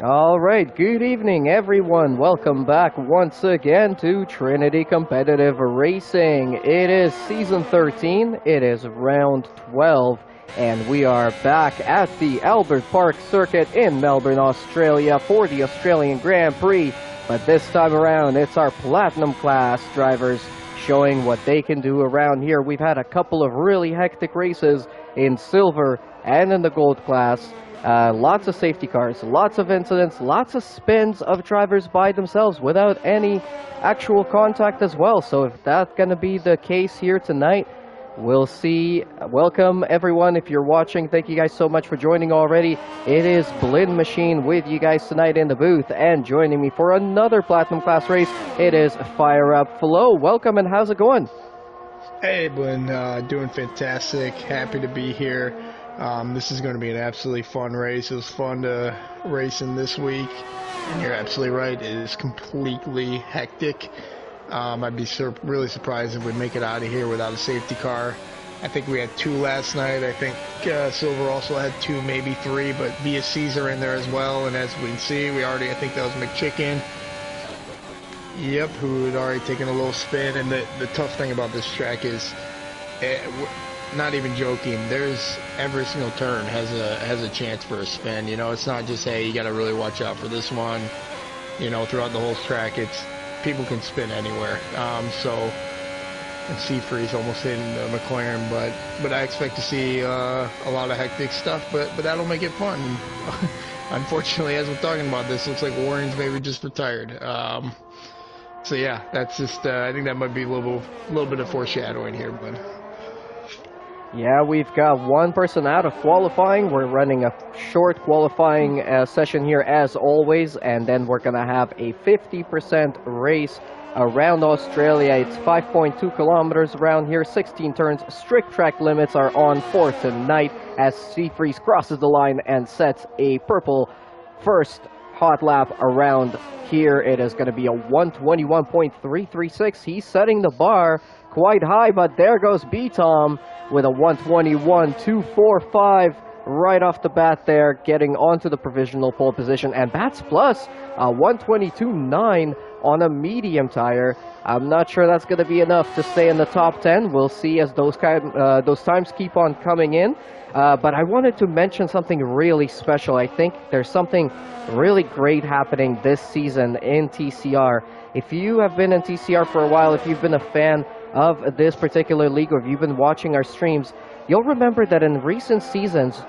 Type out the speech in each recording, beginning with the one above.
All right, good evening, everyone. Welcome back once again to Trinity Competitive Racing. It is season 13, it is round 12, and we are back at the Albert Park circuit in Melbourne, Australia for the Australian Grand Prix. But this time around, it's our Platinum class drivers showing what they can do around here. We've had a couple of really hectic races in silver and in the gold class. Lots of safety cars, lots of incidents, lots of spins of drivers by themselves without any actual contact as well. So if that's going to be the case here tonight, we'll see. Welcome everyone if you're watching. Thank you guys so much for joining already. It is Blind Machine with you guys tonight in the booth, and joining me for another Platinum class race, it is Fire Up Flo. Welcome, and how's it going? Hey Blind, doing fantastic. Happy to be here. This is going to be an absolutely fun race. It was fun to race in this week, and you're absolutely right. It is completely hectic. I'd be really surprised if we'd make it out of here without a safety car. I think we had 2 last night. I think Silver also had 2, maybe 3, but VSCs are in there as well. And as we can see, I think that was McChicken. Yep, who had already taken a little spin. And the tough thing about this track is, not even joking, there's every single turn has a chance for a spin. You know, it's not just, hey, you got to really watch out for this one. You know, throughout the whole track, people can spin anywhere. And Seafreeze almost hitting the McLaren, but I expect to see a lot of hectic stuff, but that'll make it fun. Unfortunately, as we're talking about this, looks like Warren's maybe just retired. So yeah, that's just I think that might be a little bit of foreshadowing here, but. Yeah, we've got one person out of qualifying. We're running a short qualifying session here as always, and then we're going to have a 50% race around Australia. It's 5.2 kilometers around here, 16 turns. Strict track limits are on for tonight as Seafreeze crosses the line and sets a purple first hot lap around here. It is going to be a 121.336. He's setting the bar quite high, but there goes B-Tom with a 121.245 right off the bat there, getting onto the provisional pole position. And Bats Plus, 122.9 on a medium tire. I'm not sure that's going to be enough to stay in the top 10. We'll see as those times keep on coming in. But I wanted to mention something really special. I think there's something really great happening this season in TCR. If you have been in TCR for a while, if you've been a fan of this particular league, or if you've been watching our streams, you'll remember that in recent seasons,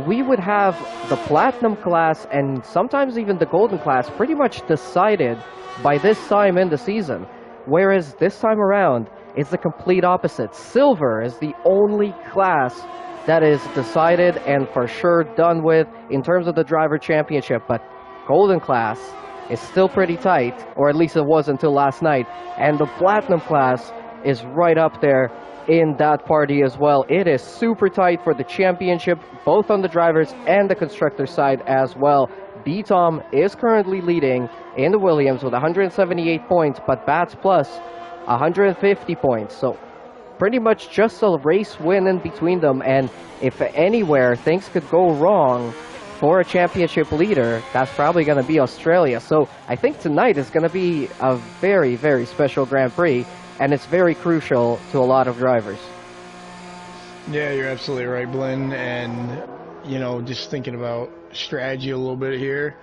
we would have the Platinum class and sometimes even the Golden class pretty much decided by this time in the season. Whereas this time around, it's the complete opposite. Silver is the only class that is decided and for sure done with in terms of the driver championship, but Golden class is still pretty tight, or at least it was until last night, and the Platinum class is right up there in that party as well. It is super tight for the championship, both on the drivers and the constructor side as well. B-Tom is currently leading in the Williams with 178 points, but Bats Plus 150 points. So pretty much just a race win in between them, and if anywhere things could go wrong for a championship leader, that's probably going to be Australia. So I think tonight is going to be a very, very special Grand Prix, and it's very crucial to a lot of drivers. Yeah, you're absolutely right, Blinn. And, you know, just thinking about strategy a little bit here,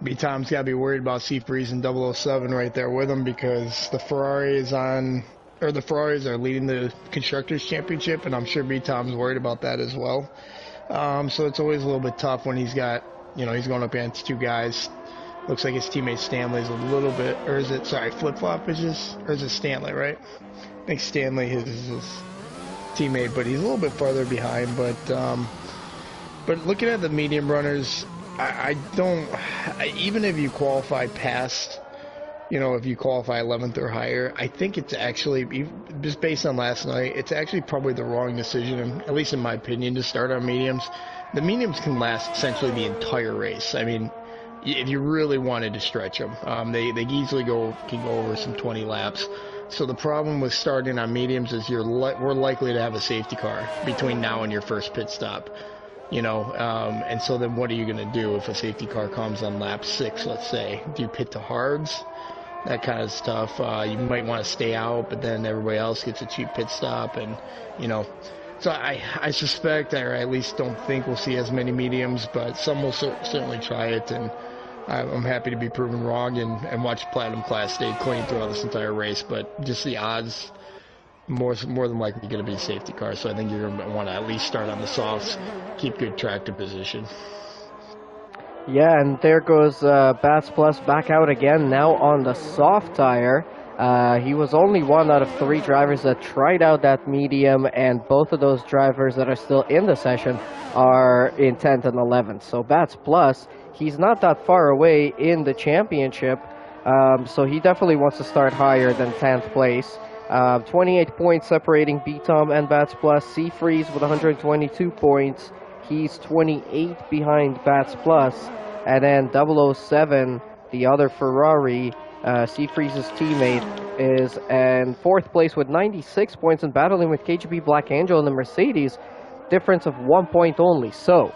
B-Tom's got to be worried about Seafreeze and 007 right there with him, because the Ferraris are leading the Constructors' Championship, and I'm sure B-Tom's worried about that as well. So it's always a little bit tough when he's got, you know, he's going up against 2 guys. Looks like his teammate Stanley's a little bit, or is it, sorry, Flip-Flop or is it Stanley, right? I think Stanley is his teammate, but he's a little bit farther behind. But looking at the medium runners, even if you qualify past, you know, if you qualify 11th or higher, I think it's actually, just based on last night, it's actually probably the wrong decision, at least in my opinion, to start on mediums. The mediums can last essentially the entire race. I mean, if you really wanted to stretch them, they easily can go over some 20 laps. So the problem with starting on mediums is we're likely to have a safety car between now and your first pit stop. you know, and so then what are you going to do if a safety car comes on lap 6, let's say? Do you pit to hards? That kind of stuff. You might want to stay out, but then everybody else gets a cheap pit stop, and, you know. So I suspect, or at least don't think we'll see as many mediums, but some will certainly try it, and I'm happy to be proven wrong and watch Platinum Class stay clean throughout this entire race, but just the odds, more than likely going to be a safety car, so I think you're going to want to at least start on the softs, keep good tractor position. Yeah, and there goes Bats Plus back out again, now on the soft tire. He was only one out of 3 drivers that tried out that medium, and both of those drivers that are still in the session are in 10th and 11th. So Bats Plus, he's not that far away in the championship, so he definitely wants to start higher than 10th place. 28 points separating B-Tom and Bats Plus. Seafreeze with 122 points. He's 28 behind Bats Plus. And then 007, the other Ferrari, Seafreeze's teammate, is in 4th place with 96 points and battling with KGB Black Angel in the Mercedes. Difference of 1 point only. So,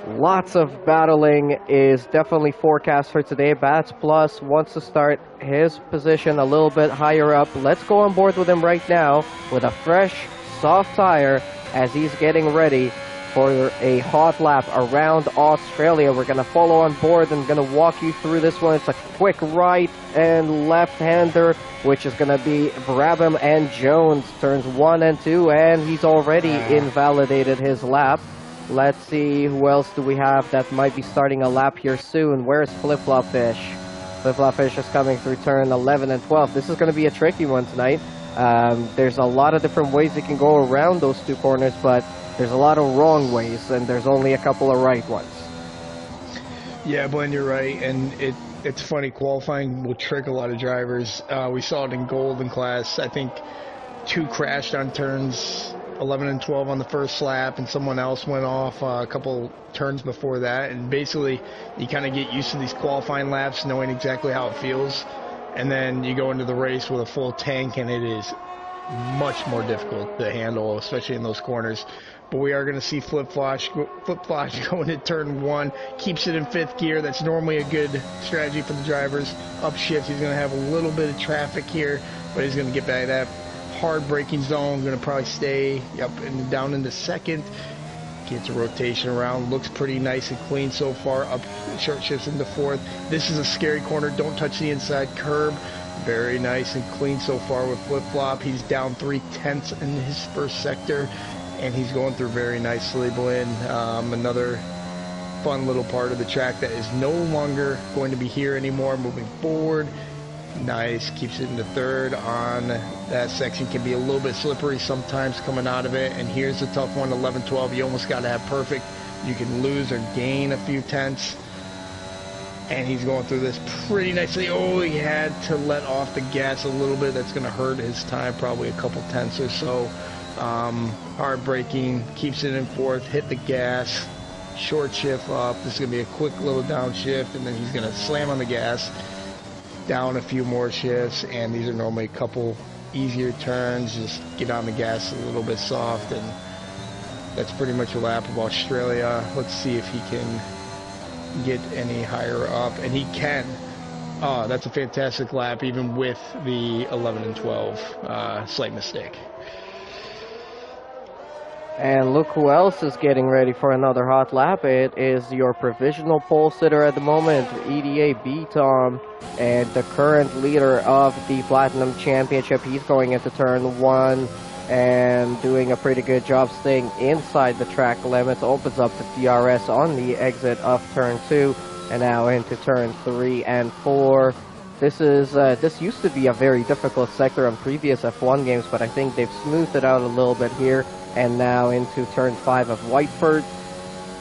lots of battling is definitely forecast for today. Bats Plus wants to start his position a little bit higher up. Let's go on board with him right now with a fresh, soft tire as he's getting ready for a hot lap around Australia. We're going to follow on board and going to walk you through this one. It's a quick right and left-hander, which is going to be Brabham and Jones, turns 1 and 2, and he's already invalidated his lap. Let's see, who else do we have that might be starting a lap here soon? Where's Flip Flop Fish? Flip Flop Fish is coming through turn 11 and 12. This is going to be a tricky one tonight. There's a lot of different ways you can go around those 2 corners, but there's a lot of wrong ways, and there's only a couple of right ones. Yeah, Glenn, you're right, and it's funny, qualifying will trick a lot of drivers. We saw it in Golden Class. I think 2 crashed on turns 11 and 12 on the first lap, and someone else went off a couple turns before that, and basically you kind of get used to these qualifying laps, knowing exactly how it feels, and then you go into the race with a full tank, and it is much more difficult to handle, especially in those corners. But we are going to see Flip Flash going to turn 1, keeps it in 5th gear. That's normally a good strategy for the drivers. Upshift, he's going to have a little bit of traffic here, but he's going to get back to that hard braking zone. Going to probably stay up and down into 2nd. Gets a rotation around, looks pretty nice and clean so far. Up short shifts into 4th. This is a scary corner. Don't touch the inside curb. Very nice and clean so far with Flip Flop. He's down 3/10 in his first sector, and he's going through very nicely, Blinn. Another fun little part of the track that is no longer going to be here anymore. Moving forward, nice, keeps it into 3rd on that section. Can be a little bit slippery sometimes coming out of it, and here's the tough one, 11-12. You almost got to have perfect. You can lose or gain a few tenths. And he's going through this pretty nicely. Oh, he had to let off the gas a little bit. That's going to hurt his time, probably a couple tenths or so. Hard braking, keeps it in 4th, hit the gas, short shift up. This is going to be a quick little downshift, and then he's going to slam on the gas, down a few more shifts, and these are normally a couple easier turns. Just get on the gas a little bit soft, and that's pretty much a lap of Australia. Let's see if he can get any higher up, and he can. That's a fantastic lap, even with the 11 and 12 slight mistake. And look who else is getting ready for another hot lap. It is your provisional pole sitter at the moment, EDA B-Tom, and the current leader of the Platinum Championship. He's going into turn 1 and doing a pretty good job staying inside the track limits. Opens up the DRS on the exit of turn 2, and now into turn 3 and 4. This used to be a very difficult sector on previous F1 games, but I think they've smoothed it out a little bit here. And now into turn 5 of Whiteford,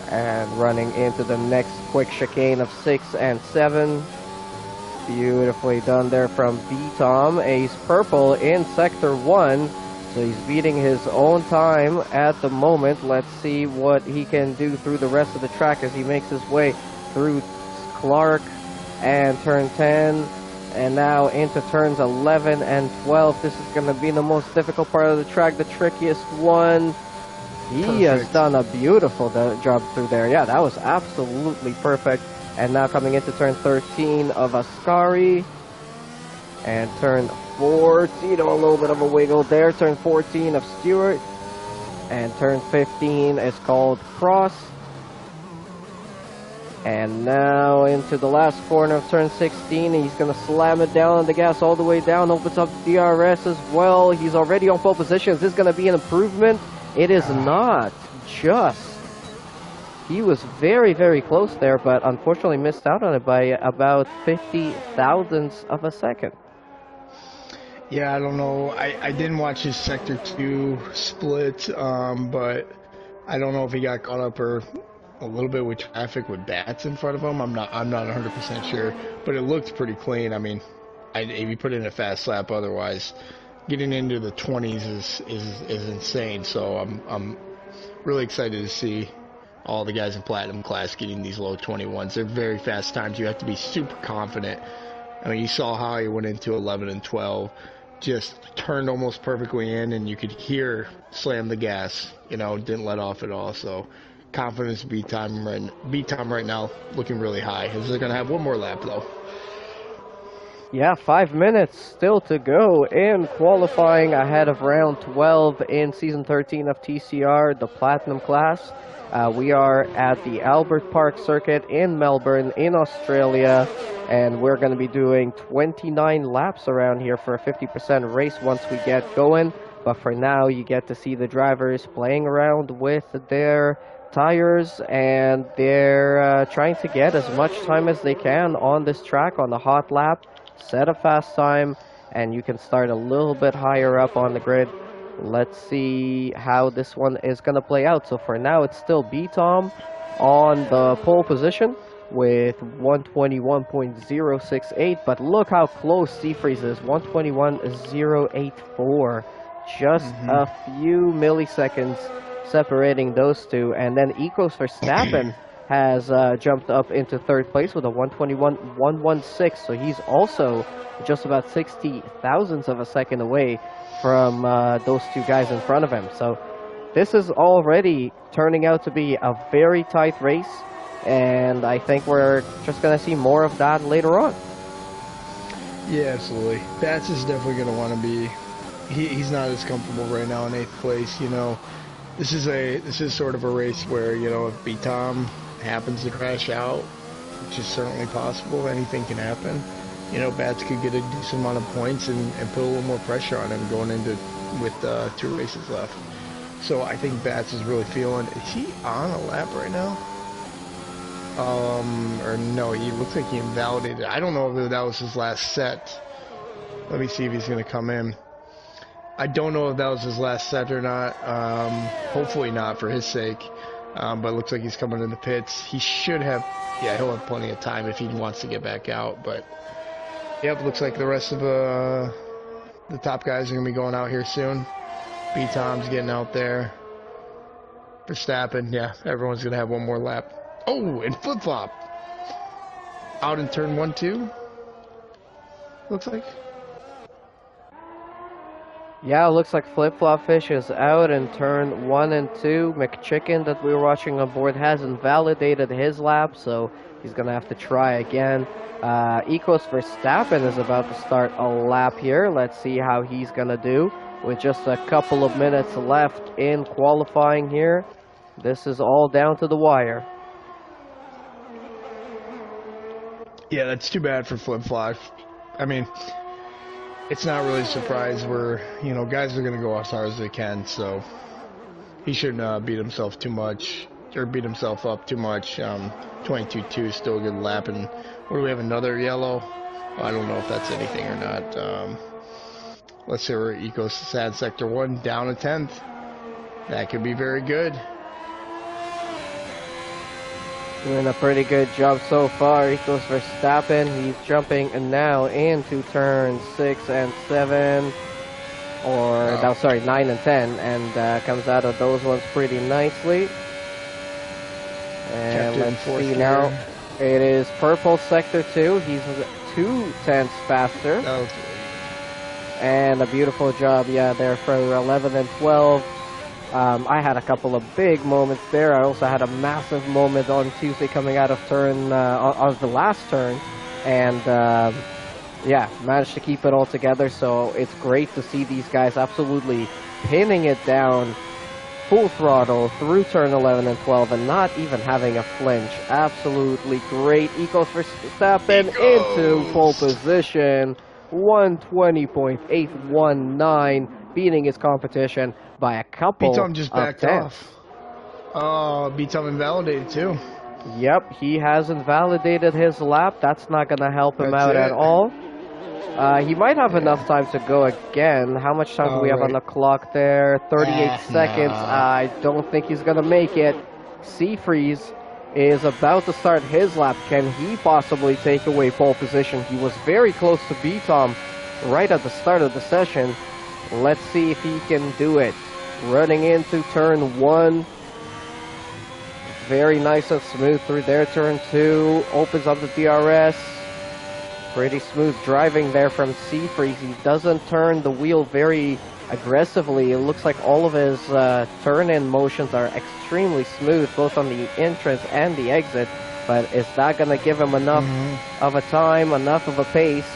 and running into the next quick chicane of 6 and 7. Beautifully done there from B-Tom. Ace Purple in sector 1. So he's beating his own time at the moment. Let's see what he can do through the rest of the track as he makes his way through Clark and turn 10. And now into turns 11 and 12. This is going to be the most difficult part of the track, the trickiest one. He has perfect. done a beautiful job through there. Yeah, that was absolutely perfect. And now coming into turn 13 of Ascari. And turn 14, a little bit of a wiggle there. Turn 14 of Stewart. And turn 15 is called Cross. And now into the last corner of turn 16. He's going to slam it down on the gas all the way down. Opens up DRS as well. He's already on pole position. Is this going to be an improvement? It is not. Just. He was very, very close there, but unfortunately missed out on it by about 50 thousandths of a second. Yeah, I don't know. I didn't watch his Sector 2 split, but I don't know if he got caught up or a little bit with traffic with bats in front of him. I'm not 100% sure, but it looked pretty clean. I mean, if you put in a fast lap, otherwise, getting into the 20s is insane. So I'm really excited to see all the guys in Platinum class getting these low 21s. They're very fast times. You have to be super confident. I mean, you saw how he went into 11 and 12. Just turned almost perfectly in, and you could hear slam the gas. You know, didn't let off at all. So confidence beat time right now, looking really high. They're gonna have one more lap though. Yeah, 5 minutes still to go in qualifying ahead of round 12 in season 13 of TCR, the Platinum class. We are at the Albert Park circuit in Melbourne, in Australia, and we're going to be doing 29 laps around here for a 50% race once we get going. But for now, you get to see the drivers playing around with their tires, and they're trying to get as much time as they can on this track on the hot lap, set a fast time, and you can start a little bit higher up on the grid. Let's see how this one is going to play out. So for now, it's still B-Tom on the pole position with 121.068, but look how close Seafreeze is, 121.084. Just a few milliseconds separating those two, and then Ecos Verstappen has jumped up into third place with a 121.116, so he's also just about 60 thousandths of a second away from those two guys in front of him. So this is already turning out to be a very tight race, and I think we're just going to see more of that later on. Yeah, absolutely. Bats is definitely going to want to be. He's not as comfortable right now in 8th place. You know, this is sort of a race where, you know, if B-Tom happens to crash out, which is certainly possible, anything can happen. You know, Bats could get a decent amount of points and put a little more pressure on him going into with 2 races left. So I think Bats is really feeling. Is he on a lap right now? Or no, he looks like he invalidated. I don't know if that was his last set. Let me see if he's going to come in. I don't know if that was his last set or not. Hopefully not for his sake. But it looks like he's coming in the pits. He should have, yeah, he'll have plenty of time if he wants to get back out. But, yep, looks like the rest of the top guys are going to be going out here soon. B-Tom's getting out there. Verstappen, yeah, everyone's going to have one more lap. Oh, and flip-flop. Out in turn 1, 2. Looks like. Yeah, it looks like Flip-Flop Fish is out in turn 1 and 2. McChicken that we were watching on board hasn't validated his lap, so he's going to have to try again. Ecos Verstappen is about to start a lap here. Let's see how he's going to do with just a couple of minutes left in qualifying here. This is all down to the wire. Yeah, that's too bad for Flip-Flop. I mean, it's not really a surprise where, you know, guys are going to go as hard as they can, so he shouldn't beat himself too much, or beat himself up too much. 22.2 is still a good lap, and what do we have, another yellow? I don't know if that's anything or not. Let's see where Ecos Sad Sector 1, down a 10th. That could be very good. Doing a pretty good job so far. Ecos Verstappen, he's jumping now into turns 6 and 7, or no, sorry, 9 and 10, and comes out of those ones pretty nicely. And let's see now. It is purple sector 2. He's 2 tenths faster. And a beautiful job, yeah, there for 11 and 12. I had a couple of big moments there. I also had a massive moment on Tuesday coming out of turn on the last turn, and yeah, managed to keep it all together. So it's great to see these guys absolutely pinning it down full throttle through turn 11 and 12 and not even having a flinch. Absolutely great. Ecos for Verstappen into pole position. 120.819, beating his competition by a couple B-Tom just backed off. Oh, B-Tom invalidated too. Yep, he has invalidated his lap. That's not going to help him out at all. He might have enough time to go again. How much time do we have on the clock there? 38 seconds. I don't think he's going to make it. Seafreeze is about to start his lap. Can he possibly take away pole position? He was very close to B-Tom right at the start of the session. Let's see if he can do it. Running into turn 1. Very nice and smooth through there. Turn 2. Opens up the DRS. Pretty smooth driving there from Seafreeze. He doesn't turn the wheel very aggressively. It looks like all of his turn-in motions are extremely smooth, both on the entrance and the exit. But is that going to give him enough of a time, enough of a pace?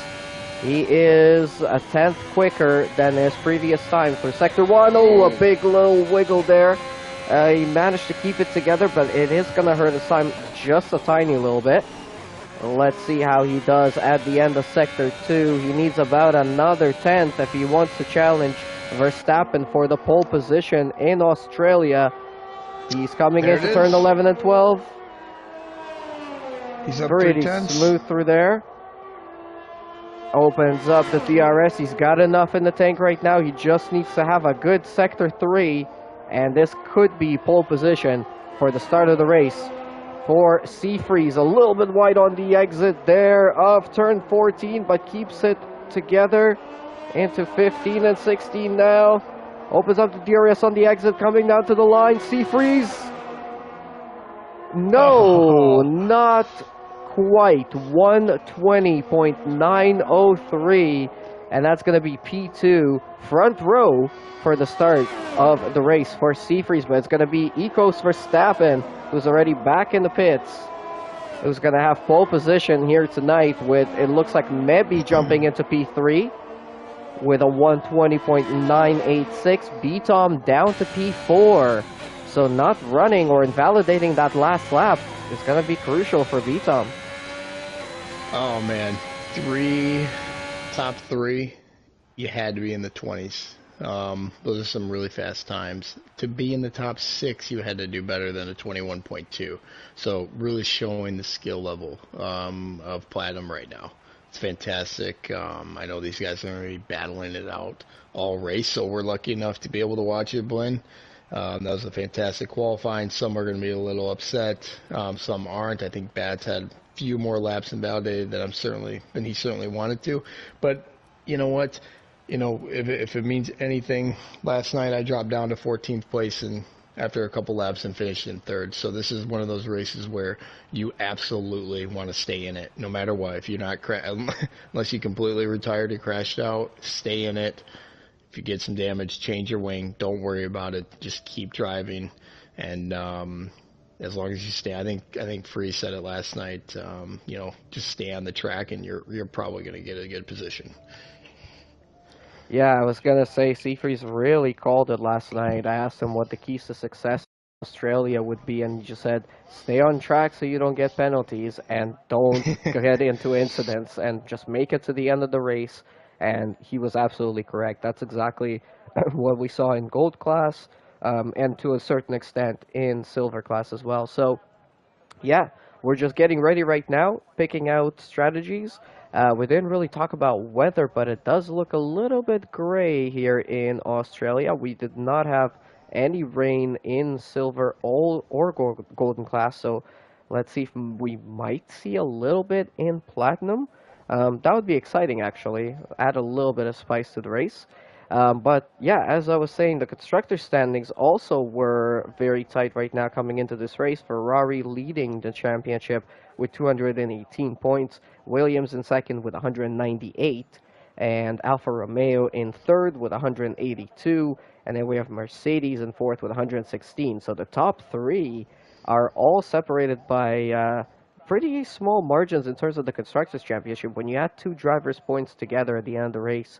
He is a tenth quicker than his previous time for Sector 1. Oh, a big little wiggle there. He managed to keep it together, but it is going to hurt his time just a tiny little bit. Let's see how he does at the end of Sector 2. He needs about another tenth if he wants to challenge Verstappen for the pole position in Australia. He's coming into turn 11 and 12. He's up pretty smooth through there. Opens up the DRS. He's got enough in the tank right now. He just needs to have a good Sector 3, and this could be pole position for the start of the race. For Seafreeze, a little bit wide on the exit there of turn 14, but keeps it together into 15 and 16 now. Opens up the DRS on the exit, coming down to the line. Seafreeze. No, not quite. 120.903. And that's going to be P2 front row for the start of the race for Seafreeze. But it's going to be Ecos Verstappen, who's already back in the pits, who's going to have pole position here tonight with, it looks like, Mebby jumping into P3 with a 120.986. B-Tom down to P4. So not running or invalidating that last lap is going to be crucial for B-Tom. Oh, man. Top three, you had to be in the 20s. Those are some really fast times. To be in the top 6, you had to do better than a 21.2. So really showing the skill level of Platinum right now. It's fantastic. I know these guys are going to be battling it out all race, so we're lucky enough to be able to watch it, Blinn. That was a fantastic qualifying. Some are going to be a little upset. Some aren't. I think Bats had a few more laps invalidated than he certainly wanted to. But you know what? You know, if it means anything, last night I dropped down to 14th place and after a couple laps and finished in 3rd. So this is one of those races where you absolutely want to stay in it, no matter what. If you're not unless you completely retired and crashed out, stay in it. If you get some damage, change your wing. Don't worry about it. Just keep driving, and as long as you stay, I think Free said it last night. You know, just stay on the track, and you're probably going to get a good position. Yeah, I was gonna say Seafreeze really called it last night. I asked him what the keys to success in Australia would be, and he just said, "Stay on track so you don't get penalties, and don't get into incidents, and just make it to the end of the race." And he was absolutely correct. That's exactly what we saw in gold class, and to a certain extent in silver class as well. So, yeah, we're just getting ready right now, picking out strategies. We didn't really talk about weather, but it does look a little bit gray here in Australia. We did not have any rain in silver or golden class, so let's see if we might see a little bit in platinum. That would be exciting, actually. Add a little bit of spice to the race. But yeah, as I was saying, the constructor standings also were very tight right now coming into this race. Ferrari leading the championship with 218 points, Williams in second with 198, and Alfa Romeo in third with 182, and then we have Mercedes in fourth with 116. So the top three are all separated by pretty small margins in terms of the Constructors' Championship. When you add two drivers' points together at the end of the race,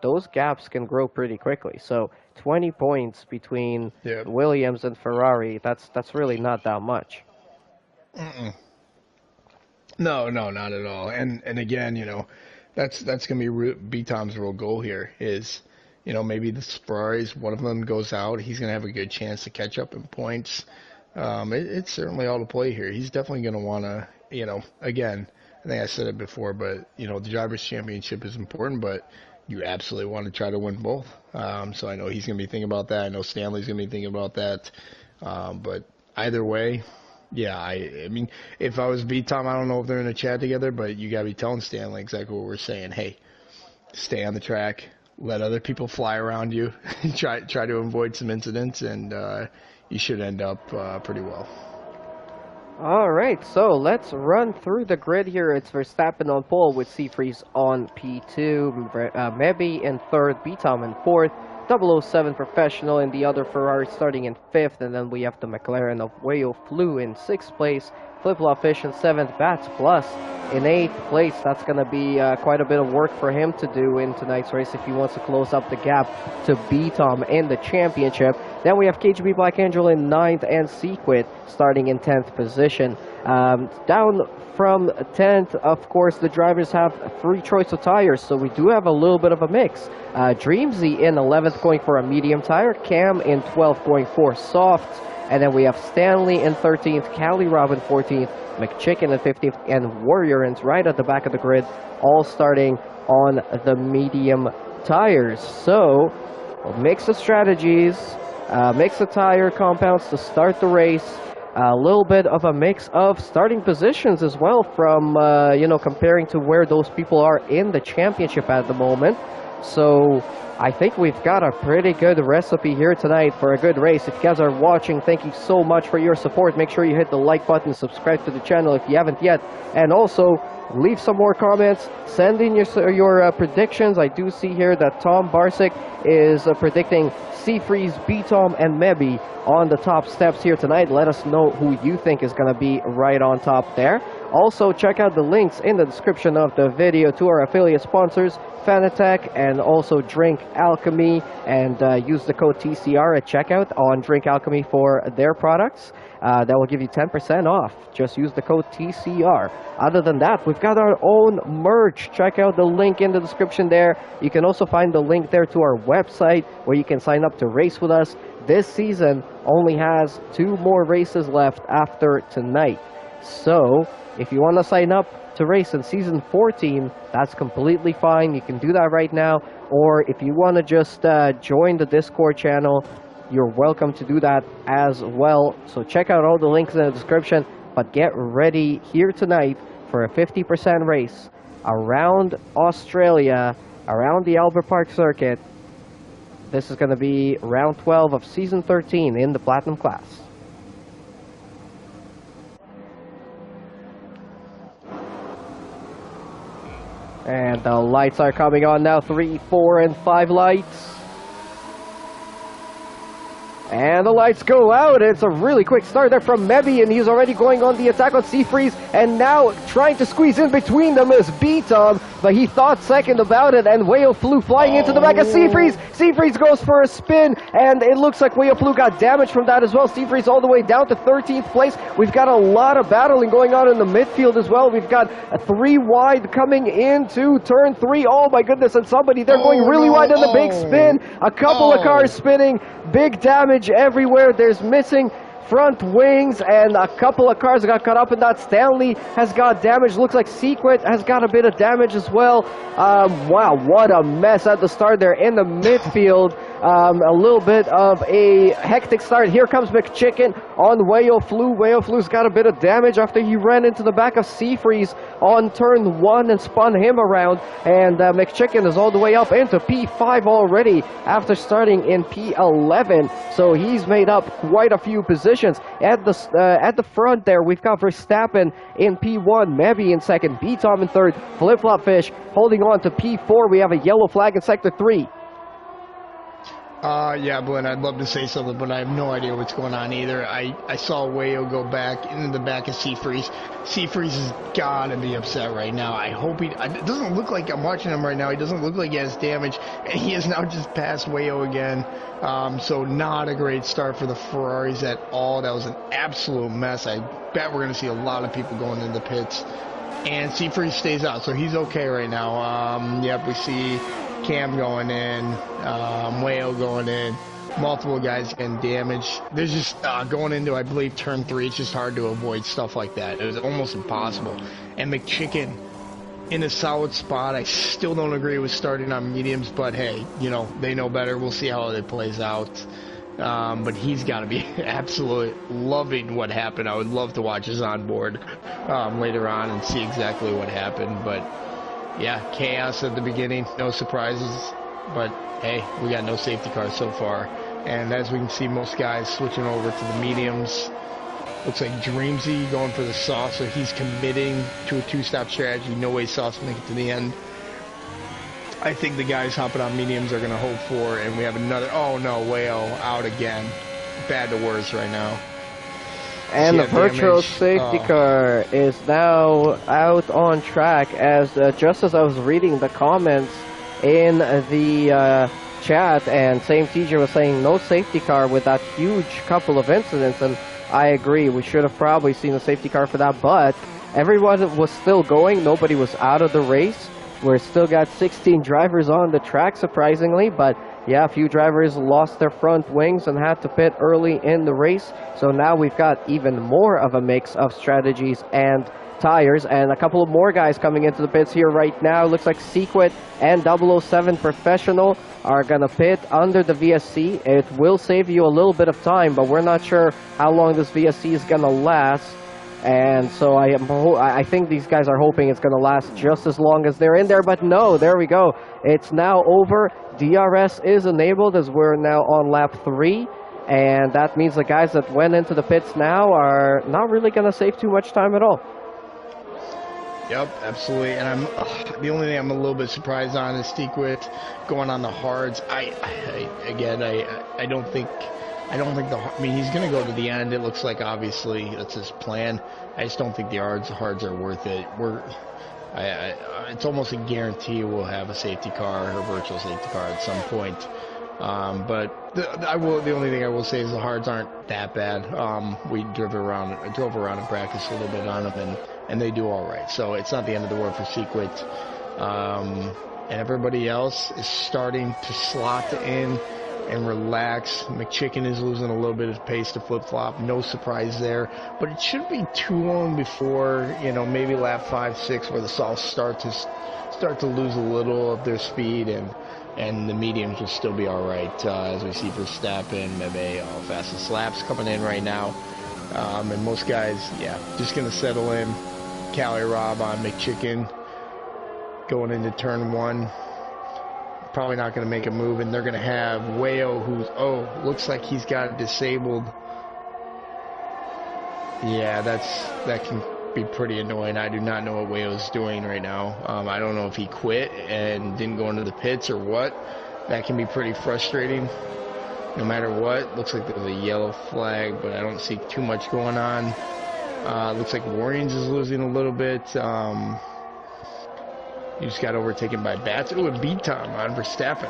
those gaps can grow pretty quickly. So 20 points between Yeah. Williams and Ferrari, that's really not that much. No, not at all. And again, that's gonna be B-Tom's real goal here is, maybe the Ferraris, one of them goes out, he's gonna have a good chance to catch up in points. It's certainly all to play here. He's definitely gonna wanna, again, I think I said it before, but the Drivers' Championship is important, but you absolutely want to try to win both. So I know he's gonna be thinking about that. I know Stanley's gonna be thinking about that. But either way. Yeah, I mean, if I was B-Tom, I don't know if they're in a chat together, but you gotta be telling Stanley exactly what we're saying. Hey, stay on the track, let other people fly around you, try to avoid some incidents, and you should end up pretty well. All right, so let's run through the grid here. It's Verstappen on pole with Seafreeze on P2, Mebby in third, B-Tom in fourth, 007 Professional in the other Ferrari starting in fifth, and then we have the McLaren of Weo Flew in sixth place, Flip-Flop Fish in seventh, Bats Plus in eighth place. That's going to be quite a bit of work for him to do in tonight's race if he wants to close up the gap to B-Tom in the championship. Then we have KGB Black Angel in ninth and Sequit starting in 10th position. Down from 10th, of course, the drivers have free choice of tires, so we do have a little bit of a mix. Dreamsy in 11th going for a medium tire, Cam in 12th going for soft, and then we have Stanley in 13th, Callie Robin 14th, McChicken in 15th, and Warrior in right at the back of the grid, all starting on the medium tires. So, a mix of strategies, mix of tire compounds to start the race, a little bit of a mix of starting positions as well from, comparing to where those people are in the championship at the moment. So I think we've got a pretty good recipe here tonight for a good race. If you guys are watching, thank you so much for your support. Make sure you hit the like button, subscribe to the channel if you haven't yet, and also leave some more comments, send in your predictions. I do see here that Tom Barsick is predicting Seafreeze, B-Tom, and Mebby on the top steps here tonight. Let us know who you think is going to be right on top there. Also, check out the links in the description of the video to our affiliate sponsors, Fanatec and also Drink Alchemy, and use the code TCR at checkout on Drink Alchemy for their products. That will give you 10% off. Just use the code TCR. Other than that, we've got our own merch. Check out the link in the description there. You can also find the link there to our website where you can sign up to race with us. This season only has 2 more races left after tonight. So, if you want to sign up to race in Season 14, that's completely fine. You can do that right now. Or if you want to just join the Discord channel, you're welcome to do that as well. So check out all the links in the description. But get ready here tonight for a 50% race around Australia, around the Albert Park circuit. This is going to be round 12 of Season 13 in the Platinum class. And the lights are coming on now. 3, 4, and 5 lights. And the lights go out. It's a really quick start there from Mebby, and he's already going on the attack on Seafreeze. And now trying to squeeze in between them is B-Tom, but he thought second about it, and Weo Flew flying into the back of Seafreeze. Seafreeze goes for a spin, and it looks like Weo Flew got damaged from that as well. Seafreeze all the way down to 13th place. We've got a lot of battling going on in the midfield as well. We've got a 3 wide coming into turn 3. Oh my goodness, and somebody, they're going really wide on the big spin. A couple of cars spinning, big damage everywhere. There's missing front wings, and a couple of cars got caught up in that. Stanley has got damage. Looks like Sequit has got a bit of damage as well. Wow, what a mess at the start there in the midfield. A little bit of a hectic start. Here comes McChicken on Weo Flew. Weo Flew's got a bit of damage after he ran into the back of Seafreeze on turn 1 and spun him around. And McChicken is all the way up into P5 already after starting in P11. So he's made up quite a few positions. At the front there, we've got Verstappen in P1, Mebby in second, B-Tom in third, Flip-Flop Fish holding on to P4. We have a yellow flag in Sector 3. Yeah, Glenn, I'd love to say something, but I have no idea what's going on either. I saw Wayo go back into the back of Seafreeze. Seafreeze has got to be upset right now. I hope he... It doesn't look like... I'm watching him right now. He doesn't look like he has damage, and he has now just passed Wayo again. So not a great start for the Ferraris at all. That was an absolute mess. I bet we're going to see a lot of people going into the pits. And Seafreeze stays out, so he's okay right now. Yep, we see Cam going in, Wayo going in, multiple guys getting damaged. There's just going into, I believe, turn 3, it's just hard to avoid stuff like that. It was almost impossible. And McChicken in a solid spot. I still don't agree with starting on mediums, but hey, you know, they know better. We'll see how it plays out. But he's got to be absolutely loving what happened. I would love to watch his onboard later on and see exactly what happened. But yeah, chaos at the beginning, no surprises. But hey, we got no safety cars so far. And as we can see, most guys switching over to the mediums. Looks like Dreamsy going for the sauce, so he's committing to a 2-stop strategy. No way sauce will make it to the end. I think the guys hopping on mediums are going to hold for, and we have another... Oh, no, Wayo out again. Bad to worse right now. And the virtual safety car is now out on track, as just as I was reading the comments in the chat, and same teacher was saying no safety car with that huge couple of incidents, and I agree, we should have probably seen a safety car for that, but everyone was still going, nobody was out of the race. We're still got 16 drivers on the track, surprisingly, but yeah, a few drivers lost their front wings and had to pit early in the race. So now we've got even more of a mix of strategies and tires, and a couple of more guys coming into the pits here right now. Looks like Sequit and 007 Professional are going to pit under the VSC. It will save you a little bit of time, but we're not sure how long this VSC is going to last. And so I think these guys are hoping it's going to last just as long as they're in there. But no, there we go. It's now over. DRS is enabled as we're now on lap 3. And that means the guys that went into the pits now are not really going to save too much time at all. Yep, absolutely. And the only thing I'm a little bit surprised on is Steakwit going on the hards. I don't think I mean, he's going to go to the end. It looks like, obviously, that's his plan. I just don't think the hards are worth it. It's almost a guarantee we'll have a safety car or virtual safety car at some point. But the only thing I will say is the hards aren't that bad. We drove around and practiced a little bit on them, and they do all right. So it's not the end of the world for Sequit. And everybody else is starting to slot in and relax. McChicken is losing a little bit of pace to flip-flop. No surprise there. But it shouldn't be too long before, you know, maybe lap 5, 6, where the softs start to lose a little of their speed, and the mediums will still be all right. As we see Verstappen, maybe all fastest laps coming in right now. And most guys, yeah, just going to settle in. Cali Rob on McChicken going into turn 1. Probably not going to make a move, and they're going to have Wayo, who's, looks like he's got it disabled. Yeah, that can be pretty annoying. I do not know what Wayo's doing right now. I don't know if he quit and didn't go into the pits or what. That can be pretty frustrating no matter what. Looks like there's a yellow flag, but I don't see too much going on. Looks like Warriors is losing a little bit. He just got overtaken by Bats. Ooh, and beat Tom on Verstappen.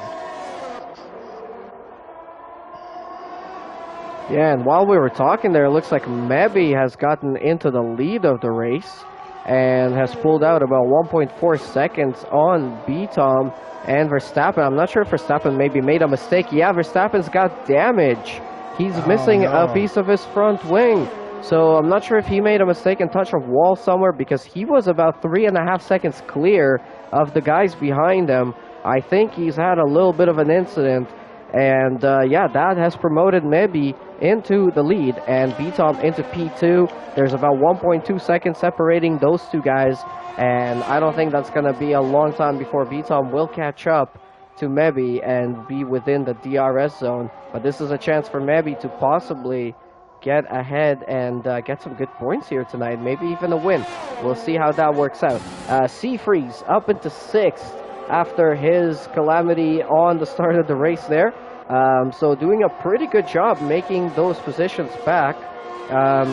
Yeah, and while we were talking there, it looks like Mebby has gotten into the lead of the race and has pulled out about 1.4 seconds on B-Tom and Verstappen. I'm not sure if Verstappen maybe made a mistake. Yeah, Verstappen's got damage. He's missing a piece of his front wing. So I'm not sure if he made a mistake and touched a wall somewhere, because he was about 3.5 seconds clear of the guys behind him. I think he's had a little bit of an incident. And yeah, that has promoted Mebby into the lead and B-Tom into P2. There's about 1.2 seconds separating those two guys. And I don't think that's going to be a long time before B-Tom will catch up to Mebby and be within the DRS zone. But this is a chance for Mebby to possibly get ahead and get some good points here tonight, maybe even a win. We'll see how that works out. Seafreeze up into 6th after his calamity on the start of the race there. So doing a pretty good job making those positions back.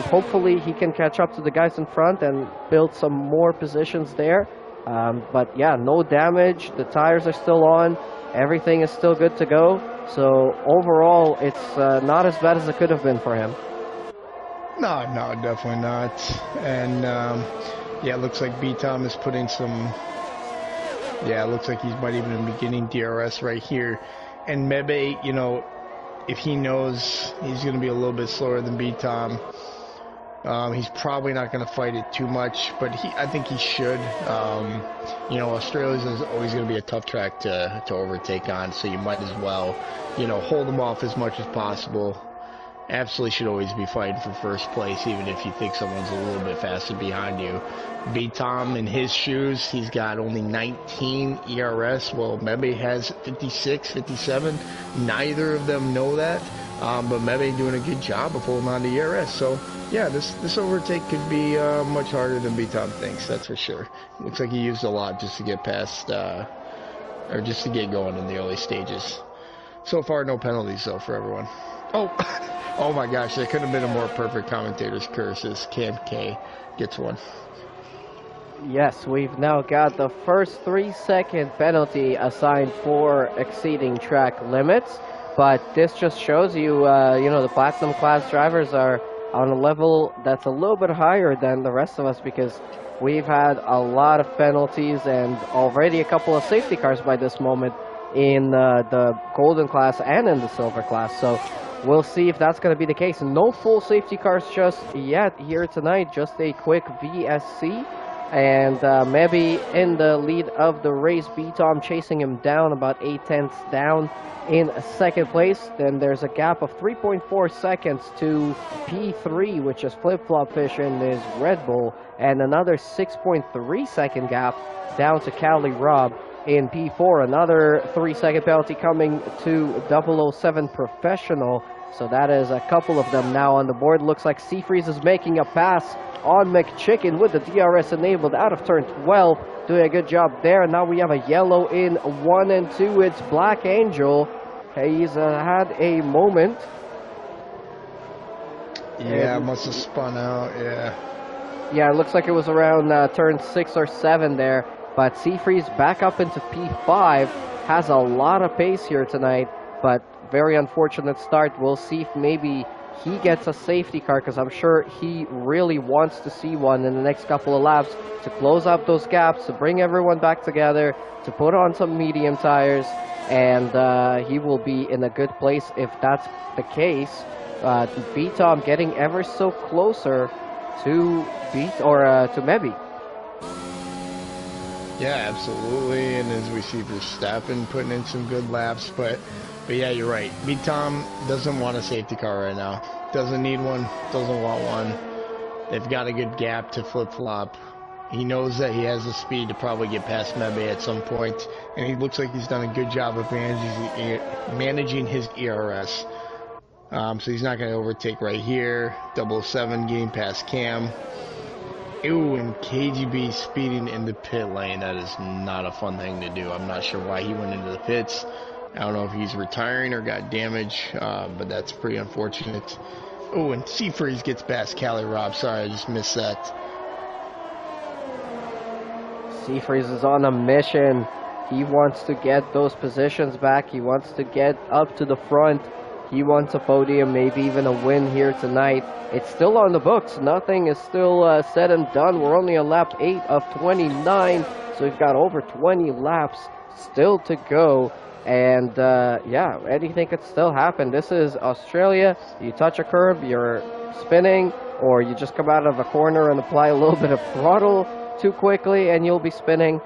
Hopefully he can catch up to the guys in front and build some more positions there. But yeah, no damage. The tires are still on. Everything is still good to go. So overall, it's not as bad as it could have been for him. No, definitely not. And yeah, it looks like B-Tom is putting some. Yeah, it looks like he might even be getting DRS right here. And Mebe, you know, if he knows he's going to be a little bit slower than B-Tom, he's probably not going to fight it too much, but I think he should. You know, Australia's is always going to be a tough track to overtake on, so you might as well, you know, hold them off as much as possible. Absolutely should always be fighting for first place, even if you think someone's a little bit faster behind you. B-Tom, in his shoes, he's got only 19 ERS. Well, Mebe has 56, 57. Neither of them know that, but Mebe doing a good job of holding on to ERS. So, yeah, this overtake could be much harder than B-Tom thinks, that's for sure. Looks like he used a lot just to get past, or just to get going in the early stages. So far, no penalties, though, for everyone. Oh, oh my gosh, there couldn't have been a more perfect commentator's curse as Cam K gets one. Yes, we've now got the first 3-second penalty assigned for exceeding track limits. But this just shows you, you know, the Platinum class drivers are on a level that's a little bit higher than the rest of us, because we've had a lot of penalties and already a couple of safety cars by this moment in the golden class and in the silver class. So we'll see if that's going to be the case. No full safety cars just yet here tonight, just a quick VSC. And maybe in the lead of the race, B-Tom chasing him down about 0.8 down in second place. Then there's a gap of 3.4 seconds to P3, which is Flip-Flop Fish in his Red Bull, and another 6.3 second gap down to Cali Rob in P4. Another 3-second penalty coming to 007 Professional. So that is a couple of them now on the board. Looks like Seafreeze is making a pass on McChicken with the DRS enabled out of turn 12. Doing a good job there. Now we have a yellow in 1 and 2. It's Black Angel. He's had a moment. Yeah, must have spun out, yeah. Yeah, it looks like it was around turn 6 or 7 there. But Seafreeze back up into P5. Has a lot of pace here tonight, but very unfortunate start. We'll see if maybe he gets a safety car, because I'm sure he really wants to see one in the next couple of laps to close up those gaps, to bring everyone back together, to put on some medium tires, and he will be in a good place if that's the case. B-Tom getting ever so closer to Mebe. Yeah, absolutely. And as we see Verstappen putting in some good laps, but yeah, you're right. B-Tom doesn't want a safety car right now. Doesn't need one. Doesn't want one. They've got a good gap to flip-flop. He knows that he has the speed to probably get past Mebe at some point, and he looks like he's done a good job of managing his ERS. So he's not going to overtake right here. 007 getting past Cam. Ew, and KGB speeding in the pit lane. That is not a fun thing to do. I'm not sure why he went into the pits. I don't know if he's retiring or got damage, but that's pretty unfortunate. Oh, and Seafreeze gets past Cali Rob. Sorry, I just missed that. Seafreeze is on a mission. He wants to get those positions back. He wants to get up to the front. He wants a podium, maybe even a win here tonight. It's still on the books. Nothing is still said and done. We're only on lap 8 of 29, so we've got over 20 laps still to go. And yeah, anything could still happen. This is Australia. You touch a curb, you're spinning, or you just come out of a corner and apply a little bit of throttle too quickly, and you'll be spinning.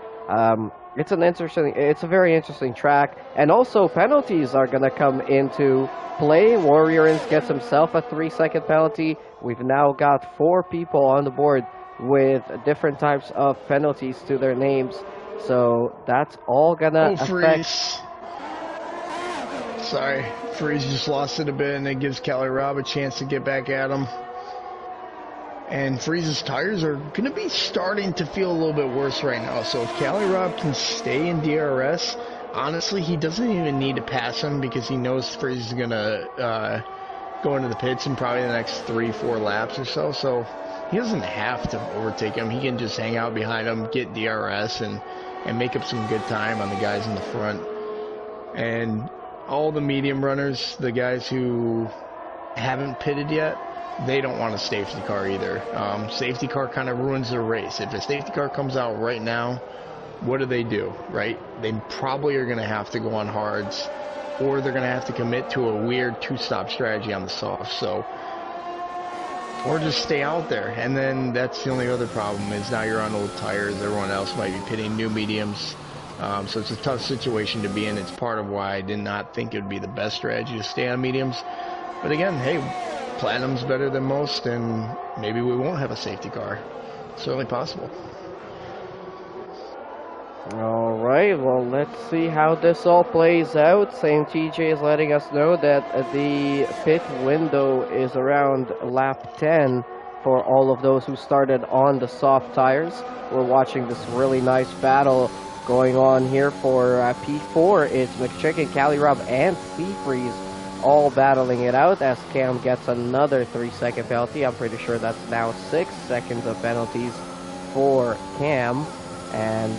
It's a very interesting track. And also, penalties are going to come into play. Warrior Inns gets himself a 3-second penalty. We've now got 4 people on the board with different types of penalties to their names. So that's all going to affect... Sorry, Freeze just lost it a bit, and it gives Cali Rob a chance to get back at him. And Freeze's tires are going to be starting to feel a little bit worse right now. So if Cali Rob can stay in DRS, honestly, he doesn't even need to pass him because he knows Freeze is going to go into the pits in probably the next 3-4 laps or so. So he doesn't have to overtake him. He can just hang out behind him, get DRS, and make up some good time on the guys in the front. And all the medium runners, the guys who haven't pitted yet, they don't want a safety car either. Safety car kind of ruins their race. If a safety car comes out right now, what do? Right? They probably are going to have to go on hards, or they're going to have to commit to a weird two-stop strategy on the soft. So, or just stay out there. And then that's the only other problem is now you're on old tires. Everyone else might be pitting new mediums. So it's a tough situation to be in. It's part of why I did not think it would be the best strategy to stay on mediums. But again, hey, Platinum's better than most, and maybe we won't have a safety car. It's certainly possible. All right, well, let's see how this all plays out. Same TJ is letting us know that the pit window is around lap 10 for all of those who started on the soft tires. We're watching this really nice battle going on here for P4. It's McChicken, Cali Rob, and Seafreeze all battling it out as Cam gets another 3-second penalty. I'm pretty sure that's now 6 seconds of penalties for Cam. And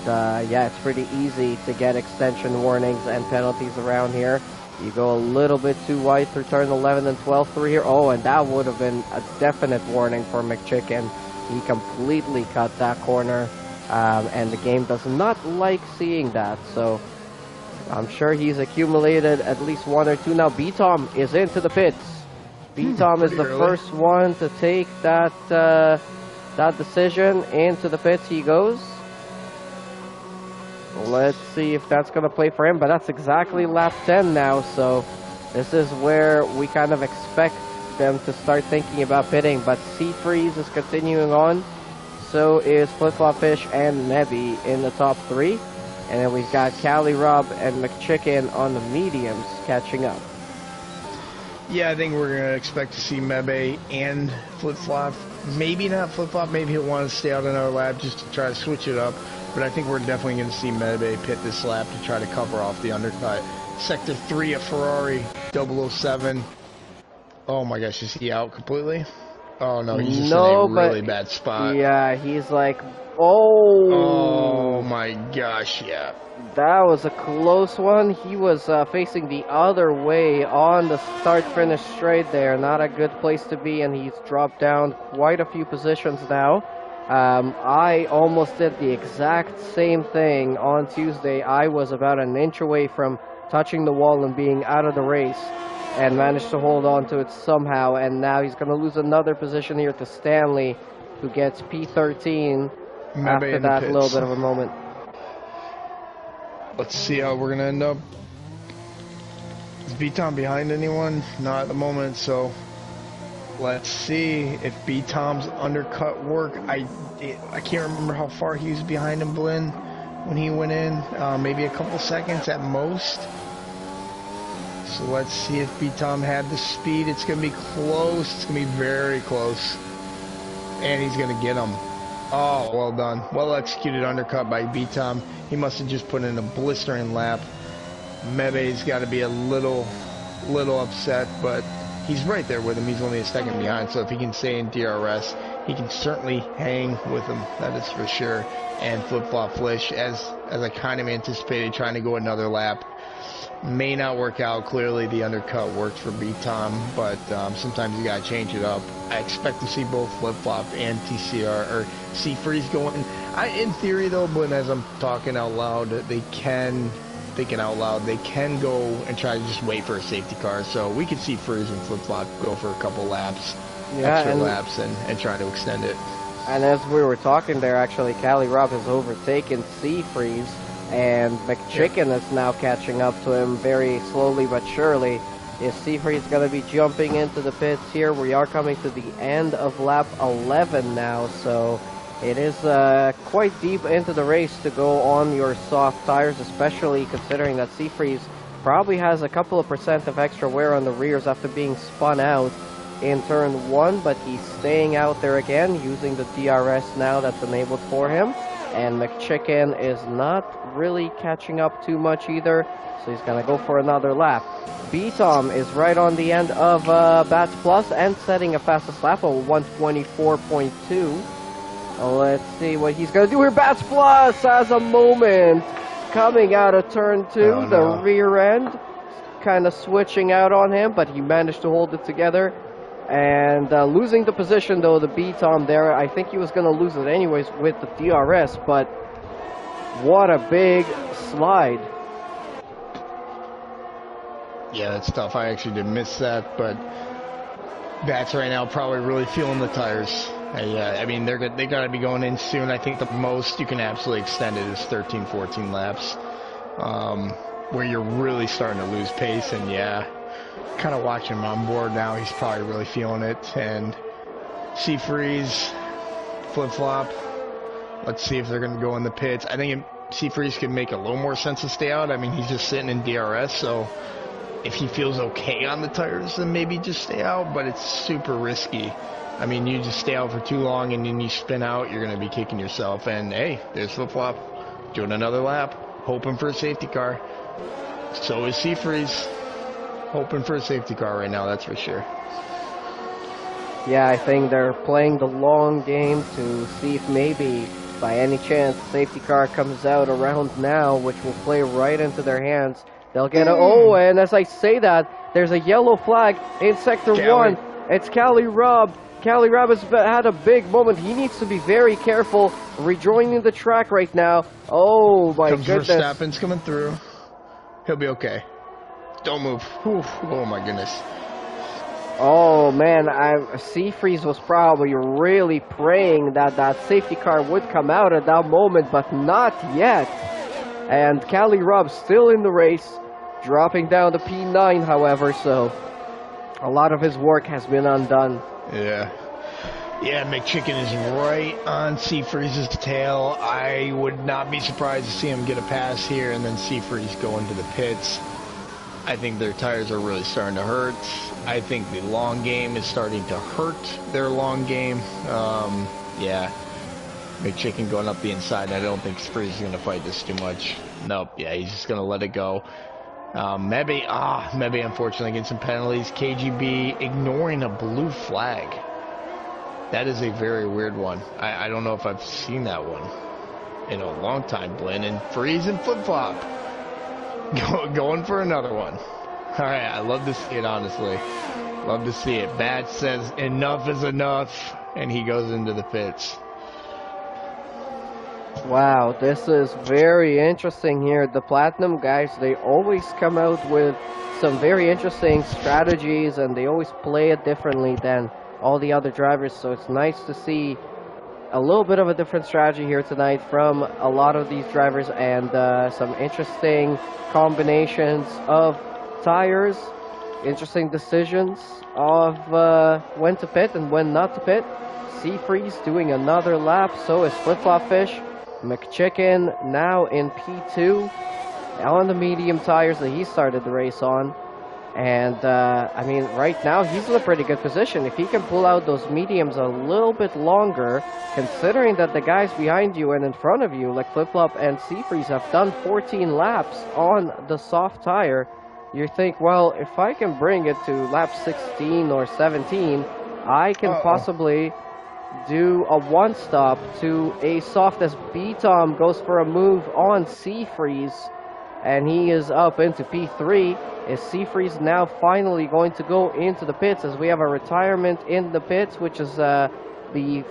yeah, it's pretty easy to get extension warnings and penalties around here. You go a little bit too wide through turn 11 and 12 through here. Oh, and that would have been a definite warning for McChicken. He completely cut that corner, and the game does not like seeing that. So I'm sure he's accumulated at least 1 or 2 now. B-Tom is into the pits. B-Tom is the first one to take that that decision. Into the pits he goes. Let's see if that's going to play for him, but that's exactly lap 10 now, so this is where we kind of expect them to start thinking about pitting, but Seafreeze is continuing on, so is Flip-Flop Fish and Nebby in the top 3, and then we've got Cali Rob and McChicken on the mediums catching up. Yeah, I think we're going to expect to see Mebe and Flip-Flop. Maybe not Flip-Flop, maybe he'll want to stay out another lap just to try to switch it up. But I think we're definitely going to see Mebe pit this lap to try to cover off the undercut. Sector 3 of Ferrari 007. Oh my gosh, is he out completely? Oh no, he's just in a really bad spot. Yeah, he's like, oh. Oh my gosh, yeah. That was a close one. He was facing the other way on the start-finish straight there. Not a good place to be, and he's dropped down quite a few positions now. I almost did the exact same thing on Tuesday. I was about an inch away from touching the wall and being out of the race, and managed to hold on to it somehow, and now he's going to lose another position here to Stanley, who gets P13 after that little bit of a moment. Let's see how we're going to end up. Is B-Tom behind anyone? Not at the moment, so let's see if B-Tom's undercut work. I can't remember how far he was behind him, Blinn, when he went in. Maybe a couple seconds at most. So let's see if B-Tom had the speed. It's going to be close. It's going to be very close. And he's going to get him. Oh, well done. Well executed undercut by B-Tom. He must have just put in a blistering lap. Mebe's got to be a little upset, but he's right there with him. He's only a second behind, so if he can stay in DRS, he can certainly hang with him. That is for sure. And Flip-Flop Flish, as I kind of anticipated, trying to go another lap. May not work out. Clearly, the undercut worked for B-Tom, but sometimes you got to change it up. I expect to see both Flip-Flop and TCR or Seafreeze going. In theory, though, but as I'm talking out loud, they can go and try to just wait for a safety car. So we could see Freeze and Flip-Flop go for a couple laps, extra laps, and try to extend it. And as we were talking there, actually, Cali Rob has overtaken Seafreeze, and McChicken is now catching up to him very slowly but surely. Is Seafreeze going to be jumping into the pits here? We are coming to the end of lap 11 now, so it is quite deep into the race to go on your soft tires, especially considering that Seafreeze probably has a couple of % of extra wear on the rears after being spun out in turn 1, but he's staying out there again using the DRS now that's enabled for him. and McChicken is not really catching up too much either, so he's going to go for another lap. B-Tom is right on the end of Bats Plus and setting a fastest lap of 124.2. Let's see what he's going to do here. Bats Plus has a moment coming out of turn 2, the rear end kind of switching out on him, but he managed to hold it together. And losing the position, though, the B-Tom there, I think he was going to lose it anyways with the DRS, but what a big slide. Yeah, that's tough. I actually did miss that, but Bats right now probably really feeling the tires. I mean, they got to be going in soon. I think the most you can absolutely extend it is 13, 14 laps, where you're really starting to lose pace, and yeah, kind of watching him on board now, he's probably really feeling it. And Seafreeze, flip-flop, let's see if they're going to go in the pits. I think Seafreeze could make a little more sense to stay out. I mean, he's just sitting in DRS, so if he feels okay on the tires, then maybe just stay out, but it's super risky. I mean, you just stay out for too long and then you spin out, you're going to be kicking yourself. And hey, there's flip-flop, doing another lap, hoping for a safety car. So is Seafreeze. Hoping for a safety car right now, that's for sure. Yeah, I think they're playing the long game to see if maybe by any chance the safety car comes out around now, which will play right into their hands. They'll get a... Oh, and as I say that, there's a yellow flag in Sector 1. It's Cali Robb. Cali Robb has had a big moment. He needs to be very careful rejoining the track right now. Oh, my goodness. Verstappen's coming through. He'll be okay. Don't move. Oof. Oh, my goodness. Oh, man. Seafreeze was probably really praying that that safety car would come out at that moment, but not yet. And Cali Robb still in the race, dropping down to P9, however, so a lot of his work has been undone. Yeah. Yeah, McChicken is right on Seafreeze's tail. I would not be surprised to see him get a pass here and then Seafreeze go into the pits. I think their tires are really starting to hurt. I think the long game is starting to hurt their long game. Yeah. McChicken going up the inside. I don't think Freeze is going to fight this too much. Nope. Yeah, he's just going to let it go. Maybe unfortunately getting some penalties. KGB ignoring a blue flag. That is a very weird one. I don't know if I've seen that one in a long time. Blinn and Freeze and flip-flop. Going for another one. All right, I love to see it, honestly. Love to see it. Bad says enough is enough, and he goes into the pits. Wow, this is very interesting here. The Platinum guys, they always come out with some very interesting strategies, and they always play it differently than all the other drivers, so it's nice to see a little bit of a different strategy here tonight from a lot of these drivers, and some interesting combinations of tires, interesting decisions of when to pit and when not to pit. Seafreeze doing another lap, so is Flip-Flop Fish. McChicken now in P2 on the medium tires that he started the race on. And, I mean, right now he's in a pretty good position. If he can pull out those mediums a little bit longer, considering that the guys behind you and in front of you, like Flip-Flop and Seafreeze, have done 14 laps on the soft tire, you think, well, if I can bring it to lap 16 or 17, I can possibly do a one-stop to a soft as B-Tom goes for a move on Seafreeze. And he is up into P3. Is Seafreeze now finally going to go into the pits as we have a retirement in the pits, which is the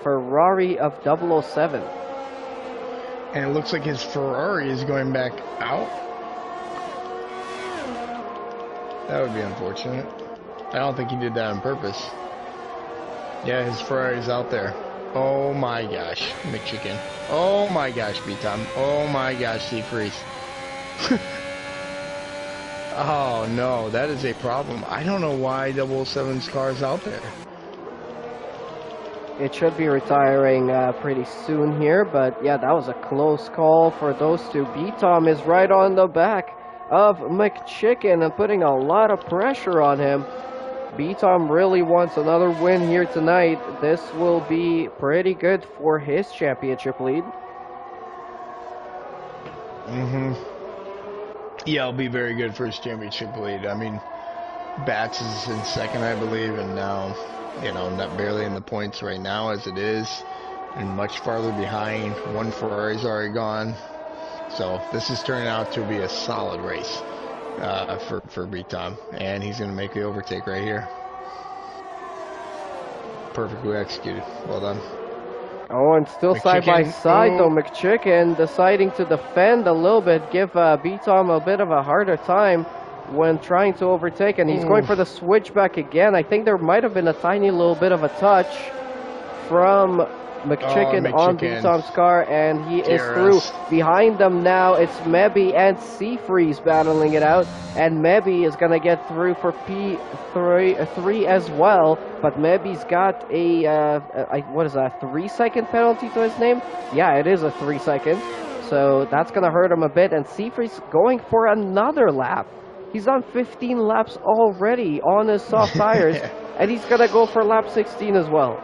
Ferrari of 007. And it looks like his Ferrari is going back out. That would be unfortunate. I don't think he did that on purpose. Yeah, his Ferrari's out there. Oh my gosh, McChicken. Oh my gosh, B-Tom. Oh my gosh, Seafreeze. Oh no, that is a problem. I don't know why 007's car is out there. It should be retiring pretty soon here, but yeah, that was a close call for those two. B-Tom is right on the back of McChicken and putting a lot of pressure on him. B-Tom really wants another win here tonight. This will be pretty good for his championship lead. Mm-hmm. Yeah, it'll be very good for his championship lead. I mean, Bats is in second, I believe, and now, not barely in the points right now as it is, and much farther behind. One Ferrari's already gone. So this is turning out to be a solid race for B-Tom, and he's going to make the overtake right here. Perfectly executed. Well done. Oh, and still side by side, though. McChicken deciding to defend a little bit, give B-Tom a bit of a harder time when trying to overtake, and he's going for the switchback again. I think there might have been a tiny little bit of a touch from McChicken on B-Tom's car, and he is through. Behind them now, it's Mebby and Seafreeze battling it out, and Mebby is going to get through for P3 as well, but Mebby's got what is that, 3-second penalty to his name? Yeah, it is a 3-second, so that's going to hurt him a bit, and Seafreeze going for another lap. He's on 15 laps already on his soft tires, and he's going to go for lap 16 as well.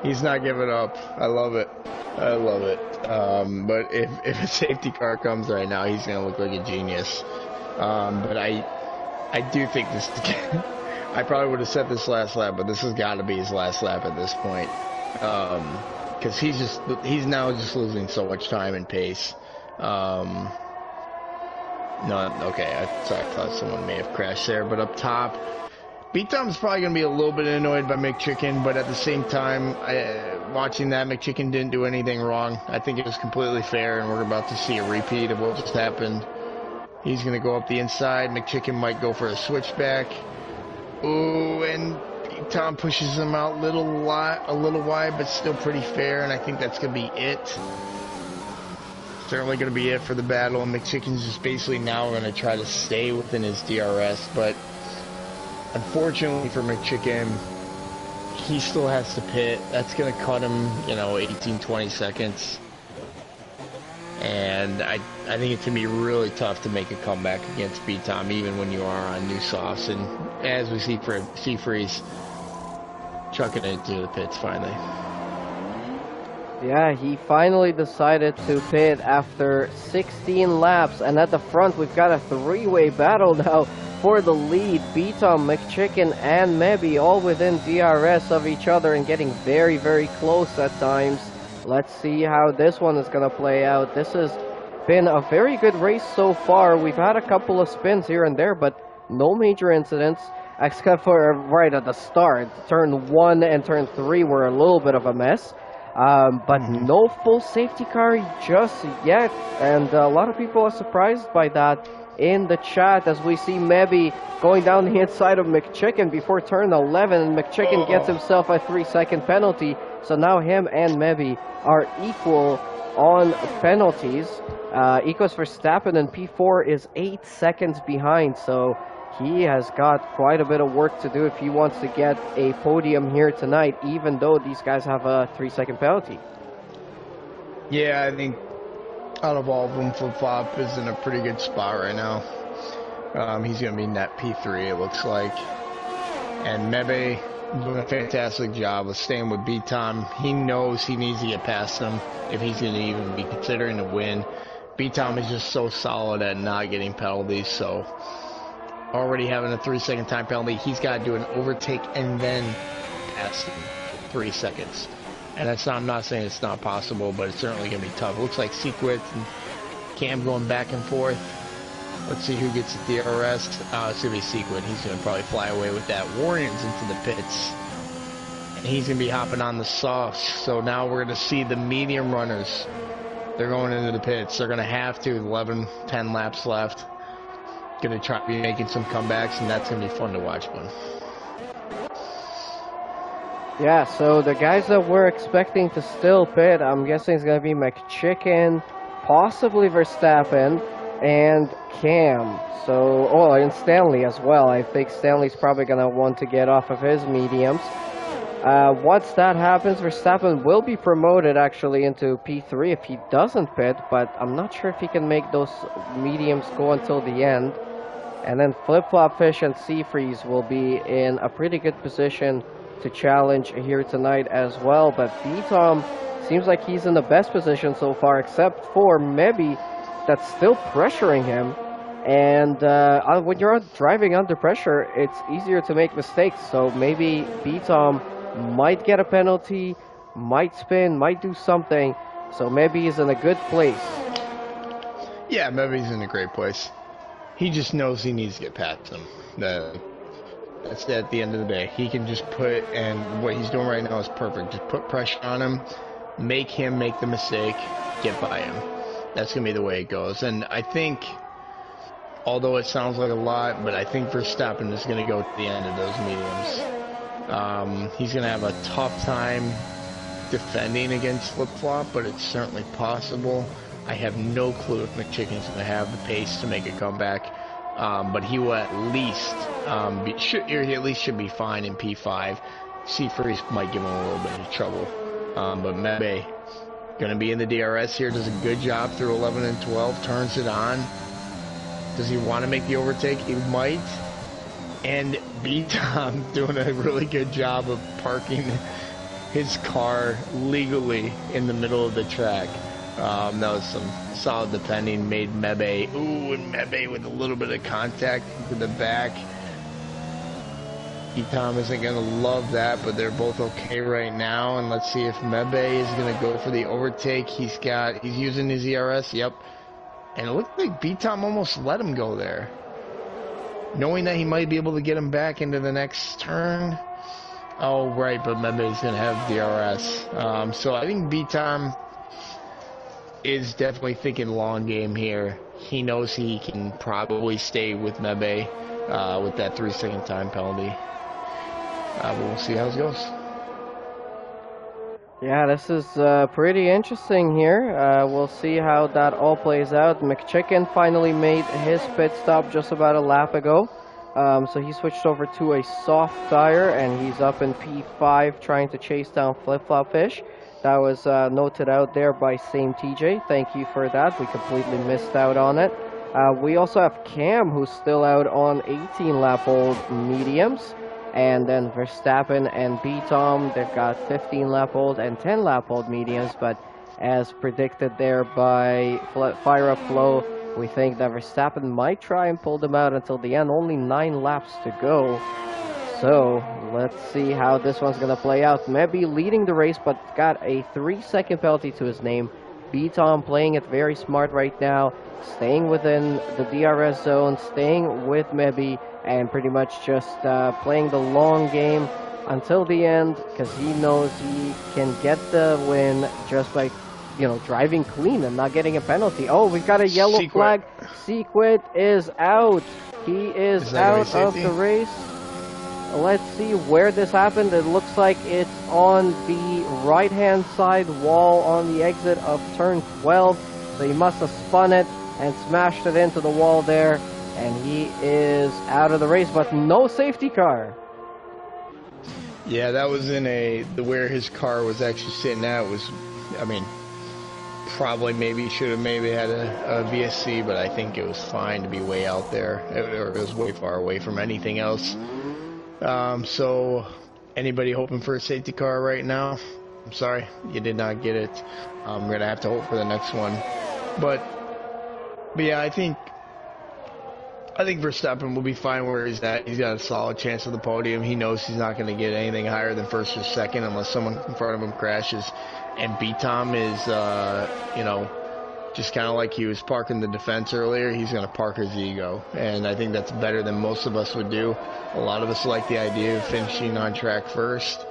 He's not giving up. I love it. I love it. But if a safety car comes right now, he's going to look like a genius. But I do think this... I probably would have said this last lap, but this has got to be his last lap at this point. Because he's now just losing so much time and pace. No, okay. I thought someone may have crashed there. But up top... B-Tom's probably going to be a little bit annoyed by McChicken, but at the same time, watching that, McChicken didn't do anything wrong. I think it was completely fair, and we're about to see a repeat of what just happened. He's going to go up the inside. McChicken might go for a switchback. Ooh, and B-Tom pushes him out a little wide, but still pretty fair, and I think that's going to be it. Certainly going to be it for the battle, and McChicken's just basically now going to try to stay within his DRS, but... Unfortunately for McChicken, he still has to pit. That's going to cut him, 18, 20 seconds. And I think it's going to be really tough to make a comeback against B-Tom, even when you are on new softs. And as we see for Seafreeze chucking it into the pits finally. Yeah, he finally decided to pit after 16 laps. And at the front, we've got a three-way battle now. For the lead, B-Tom, McChicken, and Mebby all within DRS of each other and getting very, very close at times. Let's see how this one is going to play out. This has been a very good race so far. We've had a couple of spins here and there, but no major incidents, except for right at the start. Turn 1 and turn 3 were a little bit of a mess. But no full safety car just yet, and a lot of people are surprised by that in the chat as we see Mebby going down the inside of McChicken before turn 11, and McChicken gets himself a 3-second penalty. So now him and Mebby are equal on penalties. Equals Verstappen, and P4 is 8 seconds behind, so he has got quite a bit of work to do if he wants to get a podium here tonight, even though these guys have a 3-second penalty. Yeah, I think out of all of them, Flip-Flop is in a pretty good spot right now. He's going to be net P3, it looks like. And Mebby doing a fantastic job of staying with B-Tom. He knows he needs to get past him if he's going to even be considering a win. B-Tom is just so solid at not getting penalties, so already having a 3-second time penalty, he's got to do an overtake and then pass 3 seconds. And that's not, I'm not saying it's not possible, but it's certainly going to be tough. It looks like Sequit and Cam going back and forth. Let's see who gets the DRS. It's going to be Sequit. He's going to probably fly away with that. Warren's into the pits. And he's going to be hopping on the softs. So now we're going to see the medium runners. They're going into the pits. They're going to have to. 11, 10 laps left. Going to try to be making some comebacks, and that's going to be fun to watch, man. Yeah, so the guys that we're expecting to still pit, I'm guessing it's going to be McChicken, possibly Verstappen, and Cam. So, oh, and Stanley as well. I think Stanley's probably going to want to get off of his mediums. Once that happens, Verstappen will be promoted actually into P3 if he doesn't pit, but I'm not sure if he can make those mediums go until the end. And then Flip-Flop Fish and Seafreeze will be in a pretty good position to challenge here tonight as well. But B-Tom seems like he's in the best position so far, except for Mebby, that's still pressuring him. And when you're driving under pressure, it's easier to make mistakes. So maybe B-Tom might get a penalty, might spin, might do something. So maybe he's in a good place. Yeah, maybe he's in a great place. He just knows he needs to get past him. That's at the end of the day. He can just put, and what he's doing right now is perfect. Just put pressure on him make the mistake, get by him. That's going to be the way it goes. And I think, although it sounds like a lot, but I think Verstappen is going to go to the end of those mediums. He's going to have a tough time defending against flip-flop, but it's certainly possible. I have no clue if McChicken's going to have the pace to make a comeback, but he will at least he at least should be fine in P5. C-Freeze might give him a little bit of trouble, but Mebe going to be in the DRS here, does a good job through 11 and 12, turns it on. Does he want to make the overtake? He might. And B-Tom doing a really good job of parking his car legally in the middle of the track. That was some solid defending, made Mebe, and Mebe with a little bit of contact to the back. B-Tom isn't going to love that, but they're both okay right now. And let's see if Mebe is going to go for the overtake. He's using his ERS, yep. And it looked like B-Tom almost let him go there, knowing that he might be able to get him back into the next turn. Oh, right, but Mebe's going to have DRS. So I think B-Tom is definitely thinking long game here. He knows he can probably stay with Mebe with that 3-second time penalty. But we'll see how it goes. Yeah, this is pretty interesting here. We'll see how that all plays out. McChicken finally made his pit stop just about a lap ago. So he switched over to a soft tire, and he's up in P5 trying to chase down Flip-Flop Fish. That was noted out there by Same TJ. Thank you for that. We completely missed out on it. We also have Cam, who's still out on 18-lap-old mediums. And then Verstappen and B-Tom, they've got 15-lap-old and 10-lap-old mediums. But as predicted there by Fire Up Flow, we think that Verstappen might try and pull them out until the end. Only 9 laps to go. So let's see how this one's going to play out. Maybe leading the race, but got a 3-second penalty to his name. B-Tom playing it very smart right now, staying within the DRS zone, staying with Mebe, and pretty much just playing the long game until the end, because he knows he can get the win just by, driving clean and not getting a penalty. Oh, we've got a yellow flag. Sequit is out. He is out of the race. Let's see where this happened. It looks like it's on the right-hand side wall on the exit of turn 12. So he must have spun it and smashed it into the wall there. And he is out of the race, but no safety car. Yeah, that was in where his car was actually sitting at was, probably should have had a VSC, but I think it was fine to be way out there. It was way far away from anything else. So anybody hoping for a safety car right now? I'm sorry, you did not get it. I'm going to have to hope for the next one. But yeah, I think Verstappen will be fine where he's at. He's got a solid chance of the podium. He knows he's not going to get anything higher than first or second unless someone in front of him crashes. And B-Tom is, just kind of like he was parking the defense earlier, he's going to park his ego. And I think that's better than most of us would do. A lot of us like the idea of finishing on track first.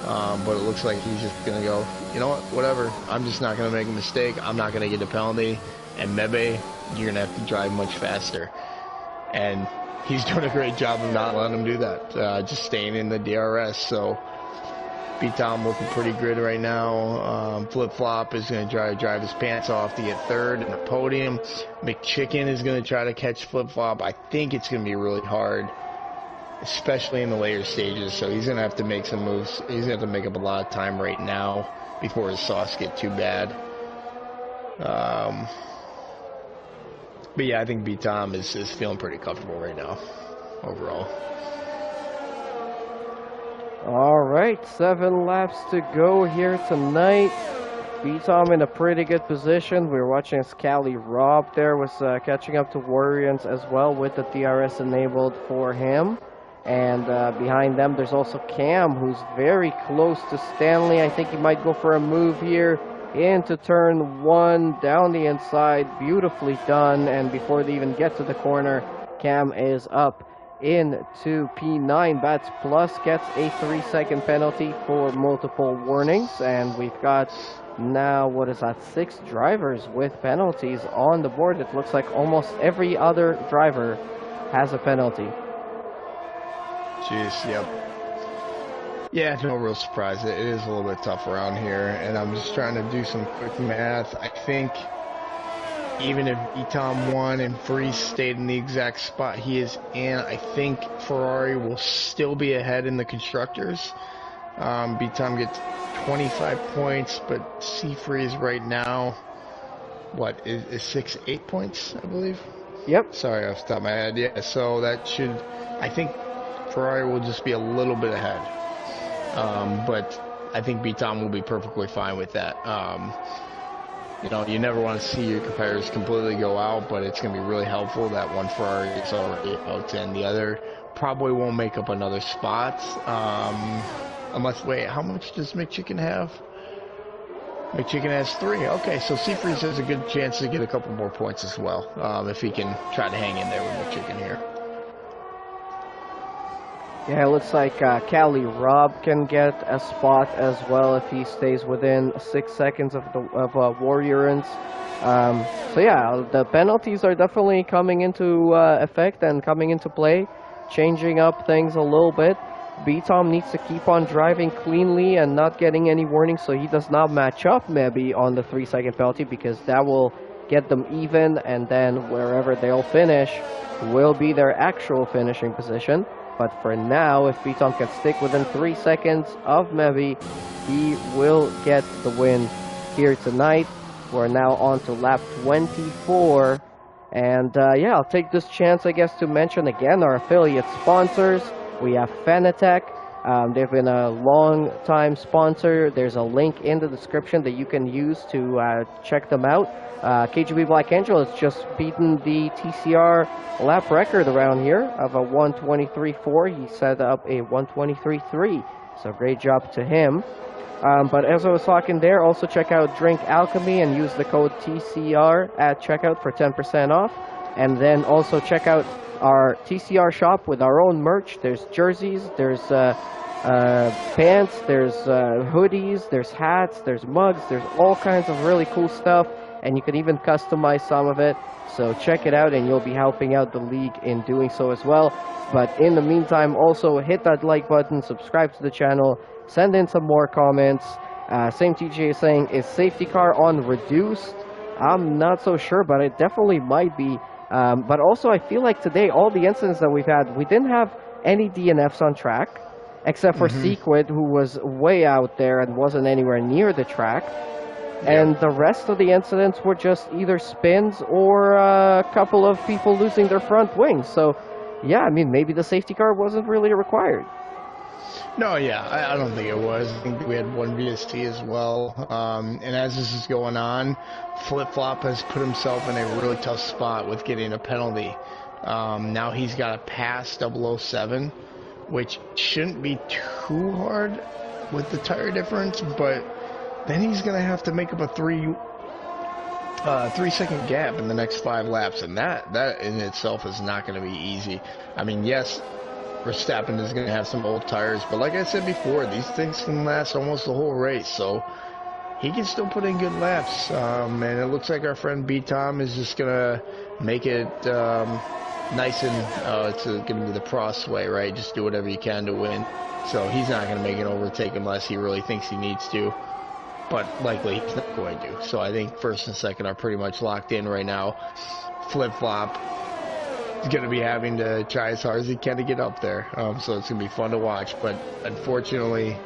But it looks like he's just going to go, you know what, whatever. I'm just not going to make a mistake. I'm not going to get a penalty. And Mebe, you're going to have to drive much faster. And he's doing a great job of not letting him do that. Just staying in the DRS. So B-Tom looking pretty good right now. Flip-Flop is going to try to drive his pants off to get third in the podium. McChicken is going to try to catch Flip-Flop. I think it's going to be really hard, especially in the later stages. So he's going to have to make some moves. He's going to have to make up a lot of time right now before his sauce get too bad. But yeah, I think B-Tom is feeling pretty comfortable right now, overall. All right, 7 laps to go here tonight. B-Tom in a pretty good position. We were watching as Cali Rob there was catching up to Warriors as well with the DRS enabled for him. And behind them, there's also Cam, who's very close to Stanley. I think he might go for a move here into turn 1, down the inside. Beautifully done. And before they even get to the corner, Cam is up into P9. Bats Plus gets a 3-second penalty for multiple warnings. And we've got now, what is that, 6 drivers with penalties on the board. It looks like almost every other driver has a penalty. Jeez, yep. Yeah, no real surprise. It is a little bit tough around here, and I'm just trying to do some quick math. I think even if Tom won and Freeze stayed in the exact spot he is in, I think Ferrari will still be ahead in the constructors. Tom gets 25 points, but Freeze right now, what, is 8 points, I believe? Yep. Sorry, off the top of my head. Yeah, so that should, I think Ferrari will just be a little bit ahead. But I think Tom will be perfectly fine with that. You know, you never want to see your competitors completely go out, but it's going to be really helpful that one Ferrari is already out and the other probably won't make up another spot. Unless, wait, how much does McChicken have? McChicken has 3. Okay, so Seafreeze has a good chance to get a couple more points as well, if he can try to hang in there with McChicken here. Yeah, it looks like Cali Rob can get a spot as well if he stays within 6 seconds of Warriorans. So yeah, the penalties are definitely coming into effect and coming into play, changing up things a little bit. B-Tom needs to keep on driving cleanly and not getting any warnings so he does not match up maybe on the 3-second penalty, because that will get them even, and then wherever they'll finish will be their actual finishing position. But for now, if B-Tom can stick within 3 seconds of Mevi, he will get the win here tonight. We're now on to lap 24. And yeah, I'll take this chance, I guess, to mention again our affiliate sponsors. We have Fanatec. They've been a long-time sponsor. There's a link in the description that you can use to check them out. KGB Black Angel has just beaten the TCR lap record around here of a 1:23.4. He set up a 1:23.3. So great job to him. But as I was talking there, also check out Drink Alchemy and use the code TCR at checkout for 10% off. And then also check out our TCR shop with our own merch. There's jerseys, there's pants, there's hoodies, there's hats, there's mugs, there's all kinds of really cool stuff, and you can even customize some of it. So check it out, and you'll be helping out the league in doing so as well. But in the meantime, also hit that like button, subscribe to the channel, send in some more comments. Same TJ is saying, is safety car on reduced? I'm not so sure, but it definitely might be. But also, I feel like today, all the incidents that we've had, we didn't have any DNFs on track, except for Sequid, who was way out there and wasn't anywhere near the track. And the rest of the incidents were just either spins or a couple of people losing their front wings. So, yeah, I mean, maybe the safety car wasn't really required. No, yeah, I don't think it was. I think we had one VST as well. And as this is going on, Flip Flop has put himself in a really tough spot with getting a penalty. Now he's got to pass 007, which shouldn't be too hard with the tire difference, but then he's going to have to make up a 3-second gap in the next 5 laps, and that in itself is not going to be easy. I mean, yes, Verstappen is going to have some old tires, but like I said before, these things can last almost the whole race, so he can still put in good laps. And it looks like our friend B-Tom is just going to make it nice, and it's going to be the Prost way, right? Just do whatever you can to win. So he's not going to make an overtake unless he really thinks he needs to, but likely he's not going to. So I think first and second are pretty much locked in right now. Flip Flop is going to be having to try as hard as he can to get up there. So it's going to be fun to watch, but unfortunately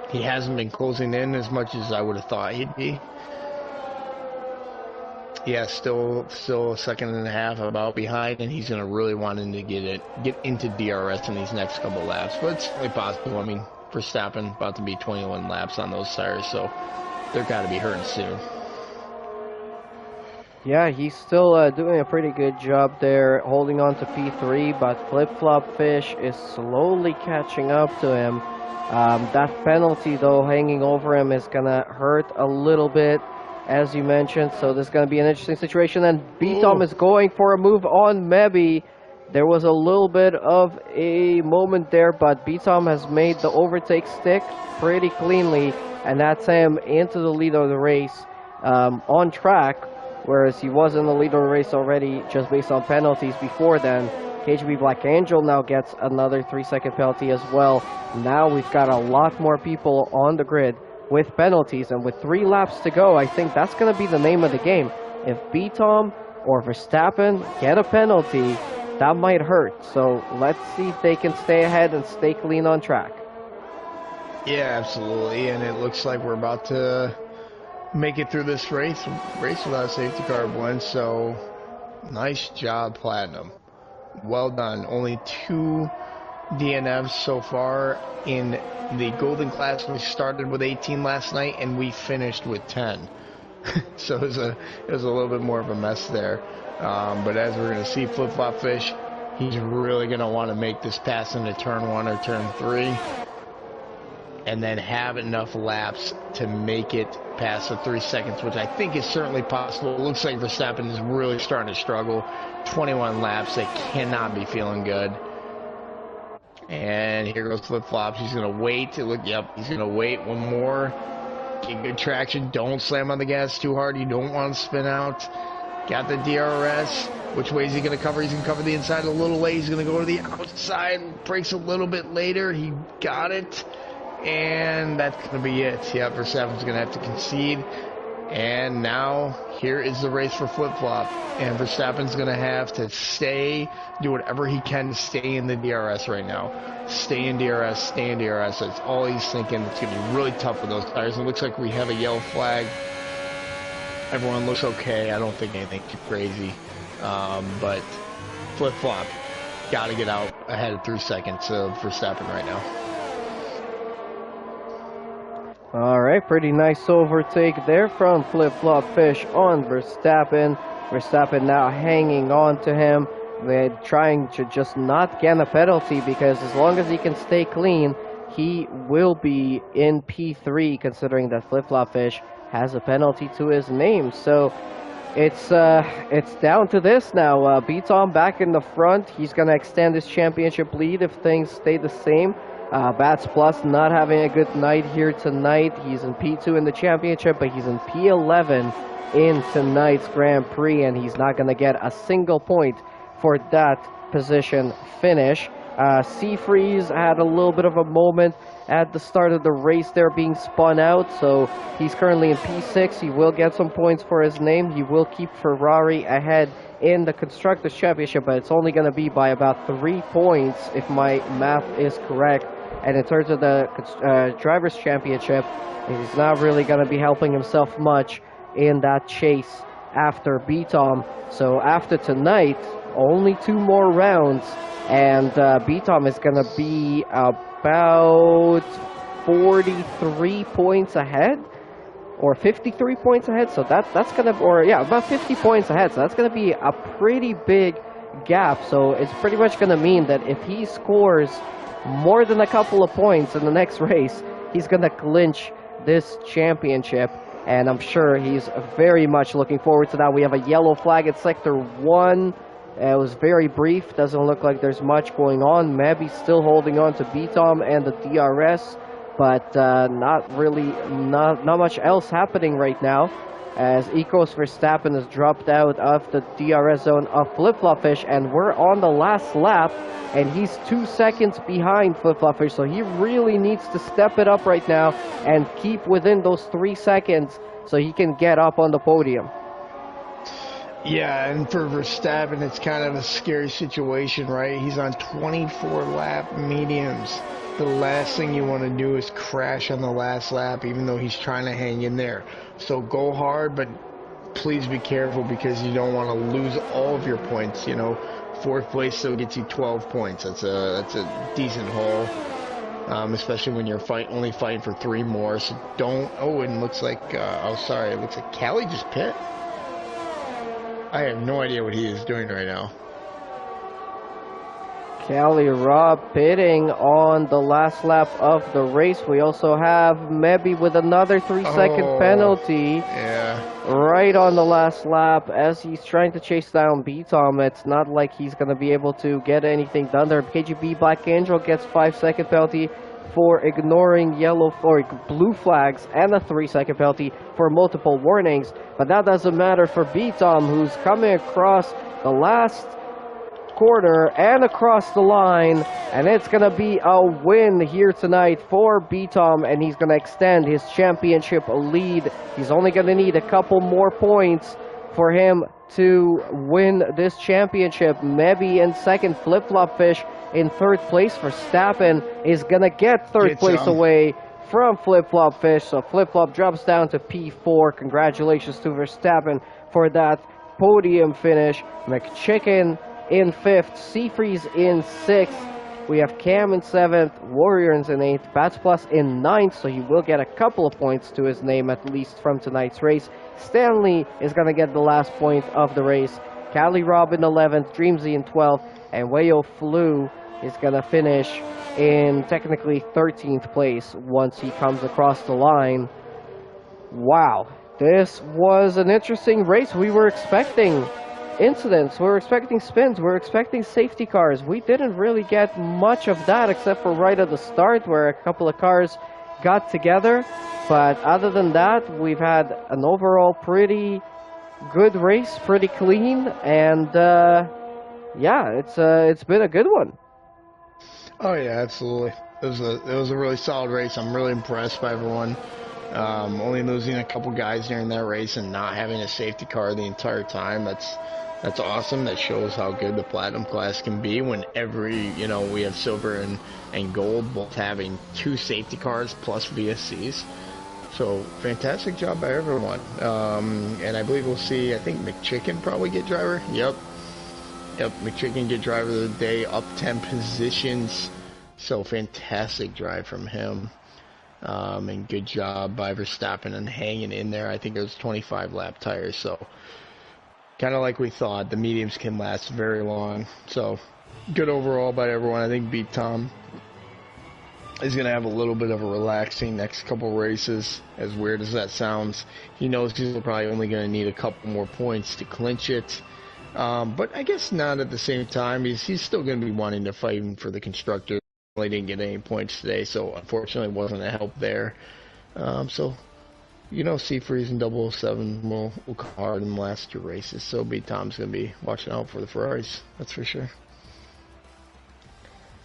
he hasn't been closing in as much as I would have thought he'd be. Yeah, still a second and a half about behind, and he's going to really want him to get into DRS in these next couple laps. But it's really possible. I mean, Verstappen about to be 21 laps on those tires, so they're got to be hurting soon. Yeah, he's still doing a pretty good job there, holding on to P3, but Flip Flop Fish is slowly catching up to him. That penalty, though, hanging over him is going to hurt a little bit, as you mentioned, so this is going to be an interesting situation. And B-Tom is going for a move on Mebi. There was a little bit of a moment there, but B-Tom has made the overtake stick pretty cleanly, and that's him into the lead of the race on track. Whereas he was in the lead of the race already just based on penalties before then. KGB Black Angel now gets another 3-second penalty as well. Now we've got a lot more people on the grid with penalties, and with 3 laps to go, I think that's going to be the name of the game. If B-Tom or Verstappen get a penalty, that might hurt. So let's see if they can stay ahead and stay clean on track. Yeah, absolutely, and it looks like we're about to make it through this race without a safety car win. So nice job, Platinum. Well done. Only 2 DNFs so far in the golden class. We started with 18 last night and we finished with 10. So it was a little bit more of a mess there. But as we're going to see, Flip Flop Fish, he's really going to want to make this pass into turn 1 or turn 3. And then have enough laps to make it past the 3 seconds, which I think is certainly possible. It looks like Verstappen is really starting to struggle. 21 laps, they cannot be feeling good. And here goes Flip Flops. He's going to wait. He's going to wait one more. Get good traction. Don't slam on the gas too hard. You don't want to spin out. Got the DRS. Which way is he going to cover? He's going to cover the inside a little late. He's going to go to the outside. Brakes a little bit later. He got it. And that's going to be it. Yeah, Verstappen's going to have to concede. And now, here is the race for Flip Flop. And Verstappen's going to have to do whatever he can to stay in the DRS right now. Stay in DRS, stay in DRS. That's all he's thinking. It's going to be really tough with those tires. It looks like we have a yellow flag. Everyone looks okay. I don't think anything too crazy. But Flip Flop got to get out ahead of 3 seconds of Verstappen right now. Alright, pretty nice overtake there from Flip Flop Fish on Verstappen. Verstappen now hanging on to him. They're trying to just not get a penalty, because as long as he can stay clean, he will be in P3, considering that Flip Flop Fish has a penalty to his name. So it's down to this now. B-Tom back in the front. He's going to extend his championship lead if things stay the same. Bats Plus not having a good night here tonight. He's in P2 in the championship, but he's in P11 in tonight's Grand Prix, and he's not going to get a single point for that position finish. Seafreeze had a little bit of a moment at the start of the race there, being spun out, so he's currently in P6. He will get some points for his name. He will keep Ferrari ahead in the Constructors' Championship, but it's only going to be by about 3 points if my math is correct. And in terms of the Drivers' Championship, he's not really going to be helping himself much in that chase after B-Tom. So after tonight, only 2 more rounds, and B-Tom is going to be about 43 points ahead, or 53 points ahead. So that's going to, or yeah, about 50 points ahead. So that's going to be a pretty big gap. So it's pretty much going to mean that if he scores more than a couple of points in the next race, he's going to clinch this championship, and I'm sure he's very much looking forward to that. We have a yellow flag at Sector 1. It was very brief. Doesn't look like there's much going on. Mebi's still holding on to B-Tom and the DRS, but not much else happening right now, as Ecos Verstappen has dropped out of the DRS zone of Flip Flop Fish, and we're on the last lap, and he's 2 seconds behind Flip Flop Fish, so he really needs to step it up right now and keep within those 3 seconds so he can get up on the podium. Yeah, and for Verstappen, it's kind of a scary situation, right? He's on 24-lap mediums. The last thing you want to do is crash on the last lap, even though he's trying to hang in there. So go hard, but please be careful, because you don't want to lose all of your points. You know, 4th place still gets you 12 points. That's a decent haul. especially when you're only fighting for 3 more. So don't. Oh, and looks like. Oh, sorry. It looks like Callie just pit. I have no idea what he is doing right now. Callie Robb pitting on the last lap of the race. We also have Mebby with another 3-second penalty. Yeah. Right on the last lap as he's trying to chase down B-Tom. It's not like he's going to be able to get anything done there. KGB Black Angel gets 5-second penalty for ignoring yellow or blue flags and a 3-second penalty for multiple warnings. But that doesn't matter for B-Tom, who's coming across the last corner and across the line, and it's gonna be a win here tonight for B-Tom, and he's gonna extend his championship lead. He's only gonna need a couple more points for him to win this championship. Maybe in second, Flip Flop Fish in third place. Verstappen is gonna get third place away from Flip Flop Fish, so Flip Flop drops down to P4. Congratulations to Verstappen for that podium finish. McChicken in 5th, Seafreeze in 6th, we have Cam in 7th, Warriors in 8th, Bats Plus in 9th, so he will get a couple of points to his name at least from tonight's race. Stanley is going to get the last point of the race. Callie Robb in 11th, Dreamsy in 12th, and Wayo Flu is going to finish in technically 13th place once he comes across the line. Wow, this was an interesting race. We were expecting incidents, we're expecting spins, we're expecting safety cars. We didn't really get much of that except for right at the start where a couple of cars got together. But other than that, we've had an overall pretty good race, pretty clean, and yeah, it's been a good one. Oh yeah, absolutely. It was a really solid race. I'm really impressed by everyone. Only losing a couple guys during that race and not having a safety car the entire time. That's awesome. That shows how good the Platinum class can be when we have silver and gold both having 2 safety cars plus VSCs. So fantastic job by everyone. And I believe we'll see, I think McChicken probably get driver. Yep, McChicken get driver of the day, up 10 positions. So fantastic drive from him. And good job by Verstappen and hanging in there. I think it was 25 lap tires, so kind of like we thought, the mediums can last very long. So good overall by everyone. I think B-Tom is going to have a little bit of a relaxing next couple races, as weird as that sounds. He knows he's probably only going to need a couple more points to clinch it. But I guess not at the same time. He's still going to be wanting to fight for the constructor. He didn't get any points today, so unfortunately wasn't a help there. So, Seafreeze and 007 will come hard in the last 2 races, so B-Tom's going to be watching out for the Ferraris, that's for sure.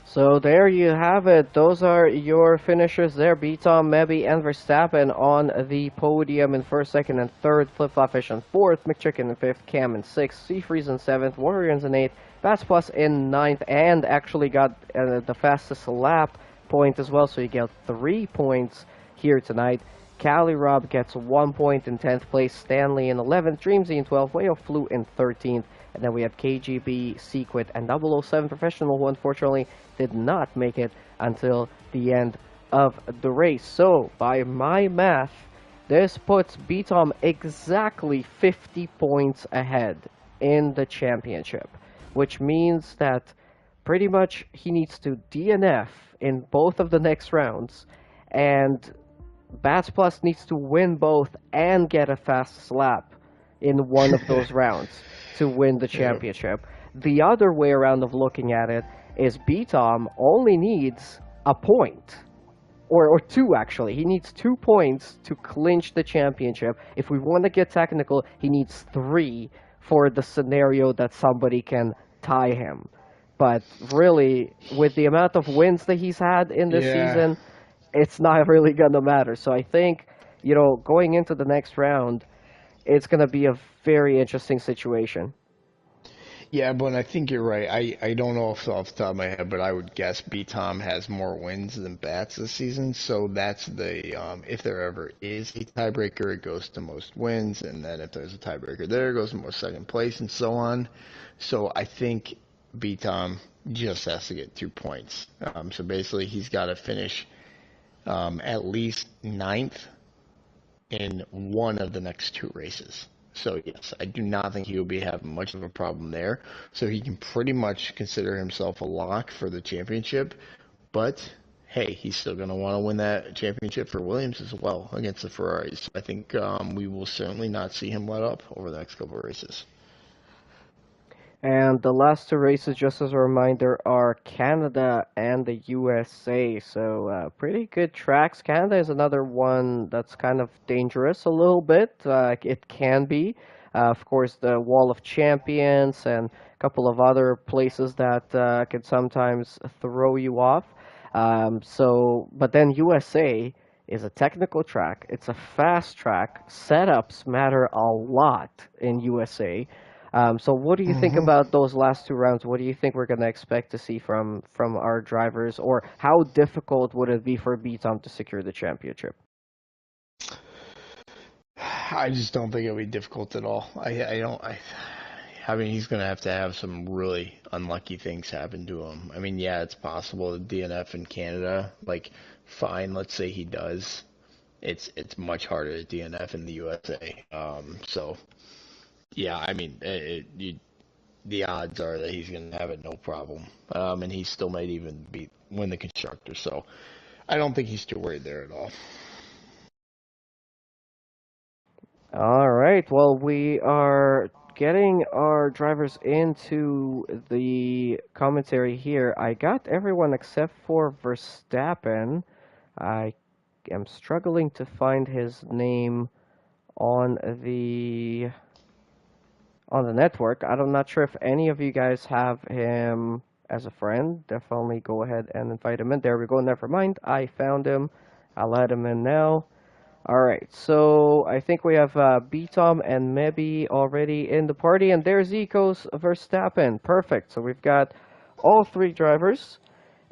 So there you have it. Those are your finishers there. B-Tom, Mebby, and Verstappen on the podium in 1st, 2nd, and 3rd. Flip-Flop Fish in 4th. McChicken in 5th. Cam in 6th. Seafreeze in 7th. Warriors in 8th. Bats Plus in 9th. And actually got the fastest lap point as well. So you get 3 points here tonight. Callie Robb gets 1 point in 10th place. Stanley in 11th. Dreamsy in 12th. Wayo Flew in 13th. And then we have KGB, Sequit, and 007 Professional, who unfortunately did not make it until the end of the race. So, by my math, this puts B-Tom exactly 50 points ahead in the championship, which means that pretty much he needs to DNF in both of the next rounds, and Bats Plus needs to win both and get a fast lap in one of those rounds to win the championship. The other way around of looking at it is B-Tom only needs a point, or 2 actually. He needs 2 points to clinch the championship. If we want to get technical, he needs 3 for the scenario that somebody can tie him. But really, with the amount of wins that he's had in this season, it's not really going to matter. So I think, going into the next round, it's going to be a very interesting situation. Yeah, but I think you're right. I don't know off the top of my head, but I would guess B-Tom has more wins than Bats this season. So that's if there ever is a tiebreaker, it goes to most wins. And then if there's a tiebreaker there, it goes to most second place and so on. So I think B-Tom just has to get 2 points. So basically, he's got to finish at least ninth in one of the next 2 races. So yes, I do not think he will be having much of a problem there. So he can pretty much consider himself a lock for the championship. But hey, he's still going to want to win that championship for Williams as well against the Ferraris. I think we will certainly not see him let up over the next couple of races. And the last 2 races, just as a reminder, are Canada and the USA. So pretty good tracks. Canada is another one that's kind of dangerous a little bit. It can be. Of course, the Wall of Champions and a couple of other places that can sometimes throw you off. But then USA is a technical track. It's a fast track. Setups matter a lot in USA. So what do you think about those last 2 rounds? What do you think we're going to expect to see from our drivers, or how difficult would it be for BTOM to secure the championship? I just don't think it'll be difficult at all. I mean, he's going to have some really unlucky things happen to him. I mean, yeah, it's possible to DNF in Canada. Like, fine, let's say he does. It's much harder to DNF in the USA. Yeah, I mean, the odds are that he's going to have it no problem. And he still might even win the constructor. So I don't think he's too worried there at all. All right. Well, we are getting our drivers into the commentary here. I got everyone except for Verstappen. I am struggling to find his name on the network. I'm not sure if any of you guys have him as a friend. Definitely go ahead and invite him in. There we go. Never mind. I found him. I'll add him in now. All right. So I think we have B-Tom and Mebi already in the party. And there's Ecos Verstappen. Perfect. So we've got all 3 drivers.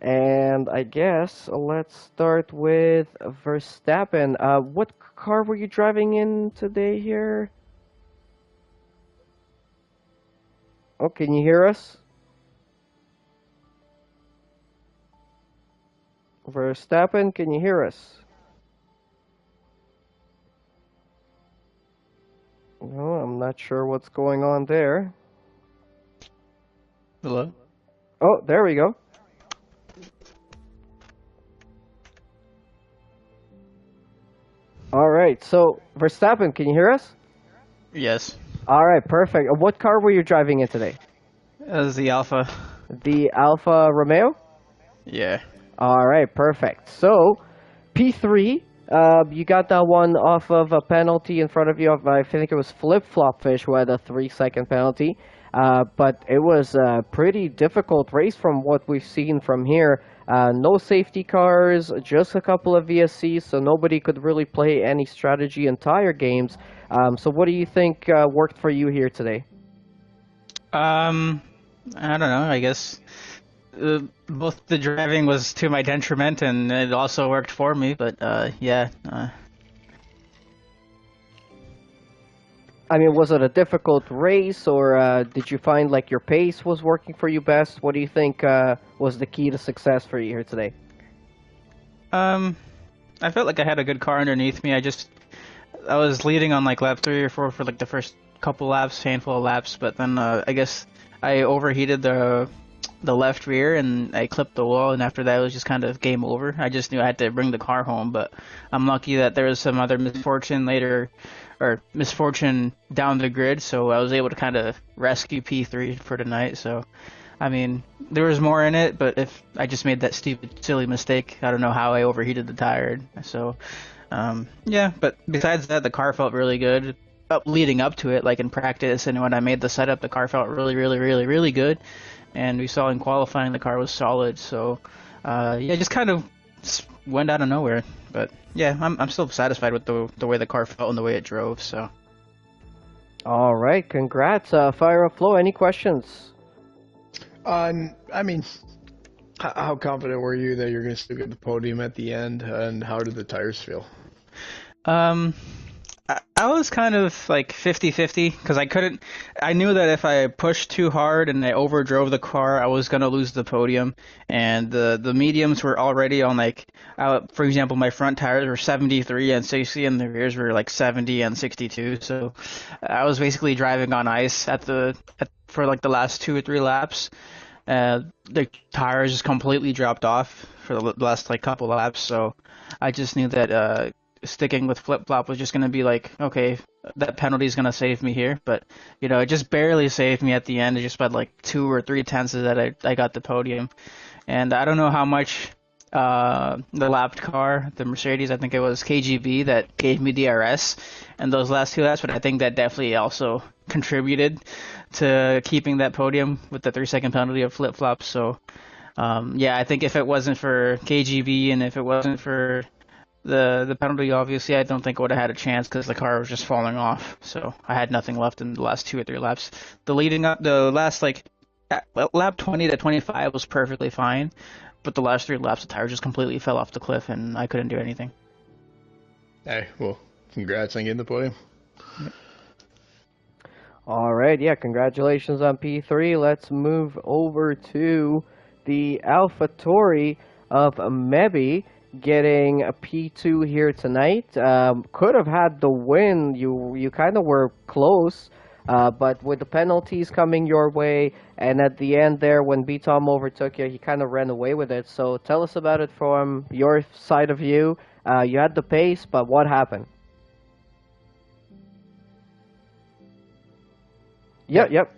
And I guess let's start with Verstappen. What car were you driving in today here? Oh, can you hear us? Verstappen, can you hear us? No, I'm not sure what's going on there. Hello? Oh, there we go. All right, so Verstappen, can you hear us? Yes. All right, perfect. What car were you driving in today? It was the Alpha. The Alfa Romeo? Yeah. All right, perfect. So, P3, you got that one off of a penalty in front of you. I think it was Flip Flop Fish who had a 3-second penalty. But it was a pretty difficult race from what we've seen from here. No safety cars, just a couple of VSCs, so nobody could really play any strategy in tire games. So what do you think worked for you here today? I don't know. I guess both the driving was to my detriment, and it also worked for me. But yeah. I mean, was it a difficult race, or did you find like your pace was working for you best? What do you think was the key to success for you here today? I felt like I had a good car underneath me. I was leading on like lap 3 or 4 for like the first couple laps, handful of laps, but then I guess I overheated the left rear and I clipped the wall, and after that it was just kind of game over. I just knew I had to bring the car home, but I'm lucky that there was some other misfortune down the grid, so I was able to kind of rescue P3 for tonight. So I mean, there was more in it, but if I just made that stupid silly mistake, I don't know how I overheated the tire. So yeah, but besides that, the car felt really good leading up to it, like in practice, and when I made the setup, the car felt really good. And we saw in qualifying the car was solid, so yeah, just kind of went out of nowhere. But yeah, I'm still satisfied with the way the car felt and the way it drove. So. All right, congrats, Fire Up Flow. Any questions? I mean, how confident were you that you're going to still get the podium at the end, and how did the tires feel? I was kind of like 50-50 because I knew that if I pushed too hard and I overdrove the car, I was gonna lose the podium. And the mediums were already on like, for example, my front tires were 73 and 60, and the rears were like 70 and 62. So I was basically driving on ice for like the last 2 or 3 laps. The tires just completely dropped off for the last like couple laps. So I just knew that sticking with flip flop was just gonna be like, okay, that penalty is gonna save me here. But it just barely saved me at the end. It just by like 2 or 3 tenths that I got the podium. And I don't know how much the lapped car, the Mercedes, I think it was KGB that gave me the RS in those last 2 laps, but I think that definitely also contributed to keeping that podium with the 3-second penalty of flip flops. So yeah, I think if it wasn't for KGB and if it wasn't for the penalty, obviously, I don't think I would have had a chance because the car was just falling off. So I had nothing left in the last 2 or 3 laps. The last like lap 20 to 25 was perfectly fine, but the last 3 laps, the tire just completely fell off the cliff and I couldn't do anything. Hey, well, congrats on getting the podium. All right, yeah, congratulations on P3. Let's move over to the AlphaTauri of Mebi getting a P2 here tonight. Could have had the win. You kind of were close, but with the penalties coming your way, and at the end there, when B-Tom overtook you, he kind of ran away with it. So tell us about it from your side of view. You had the pace, but what happened? Yep.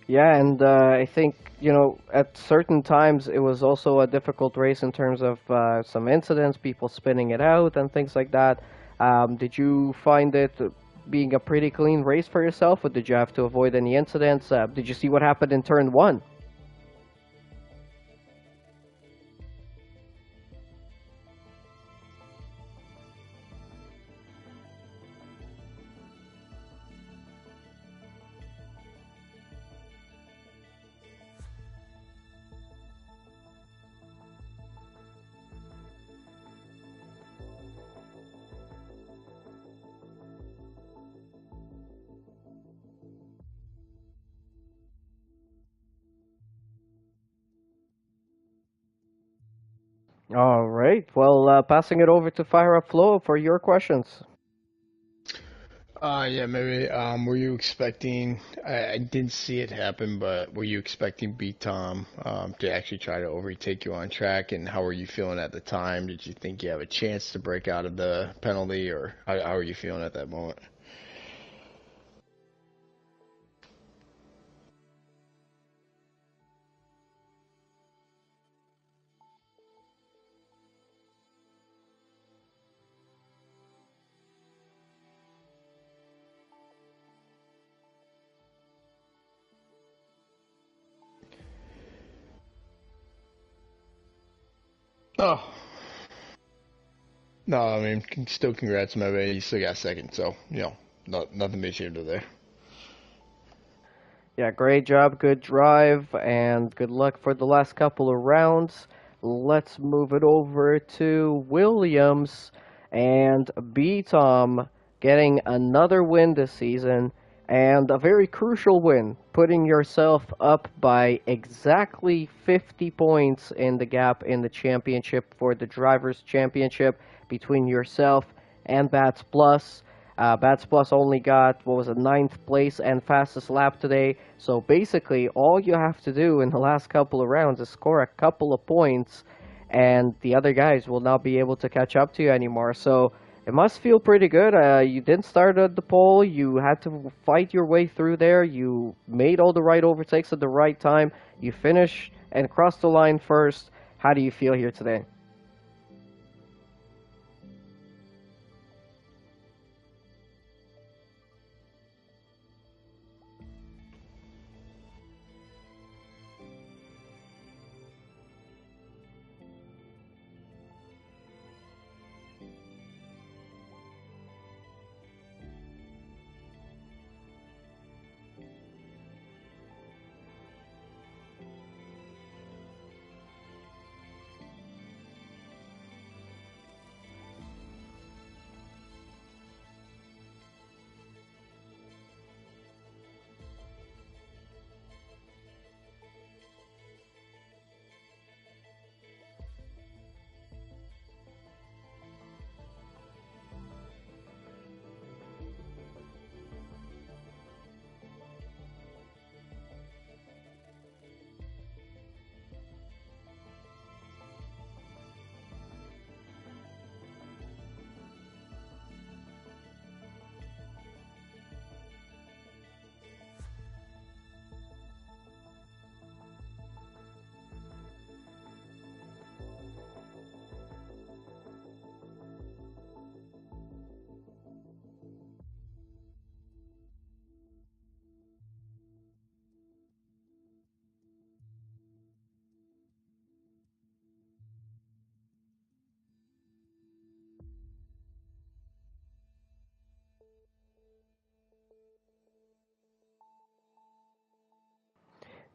Yeah, and I think, at certain times it was also a difficult race in terms of some incidents, people spinning it out and things like that. Did you find it being a pretty clean race for yourself, or did you have to avoid any incidents? Did you see what happened in turn one? All right. Well, passing it over to Fire Up Flow for your questions. Yeah, maybe. Were you expecting? I didn't see it happen, but were you expecting Beat Tom to actually try to overtake you on track? And how were you feeling at the time? Did you think you have a chance to break out of the penalty, or how are you feeling at that moment? Oh, no, I mean, still congrats, maybe you still got second, so nothing to be ashamed of there. Yeah, great job, good drive, and good luck for the last couple of rounds. Let's move it over to Williams and B-Tom getting another win this season, and a very crucial win, putting yourself up by exactly 50 points in the gap in the championship for the Drivers' Championship between yourself and Bats Plus. Bats Plus only got, what was it, ninth place and fastest lap today. So basically, all you have to do in the last couple of rounds is score a couple of points, and the other guys will not be able to catch up to you anymore. So it must feel pretty good. You didn't start at the pole. You had to fight your way through there. You made all the right overtakes at the right time. You finished and crossed the line first. How do you feel here today?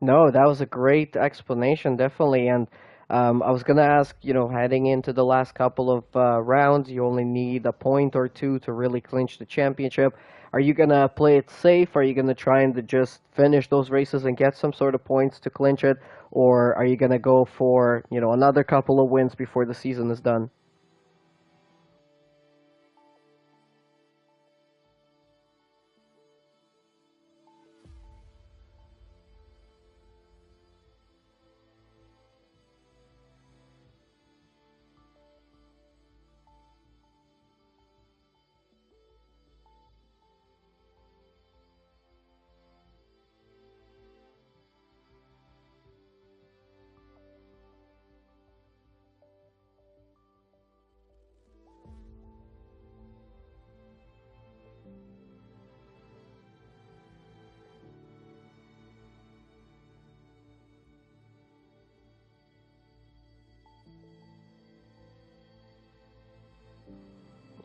No, that was a great explanation, definitely. And I was gonna ask, heading into the last couple of rounds, you only need a point or two to really clinch the championship. Are you gonna play it safe? Are you gonna try and to just finish those races and get some sort of points to clinch it, or are you gonna go for, another couple of wins before the season is done?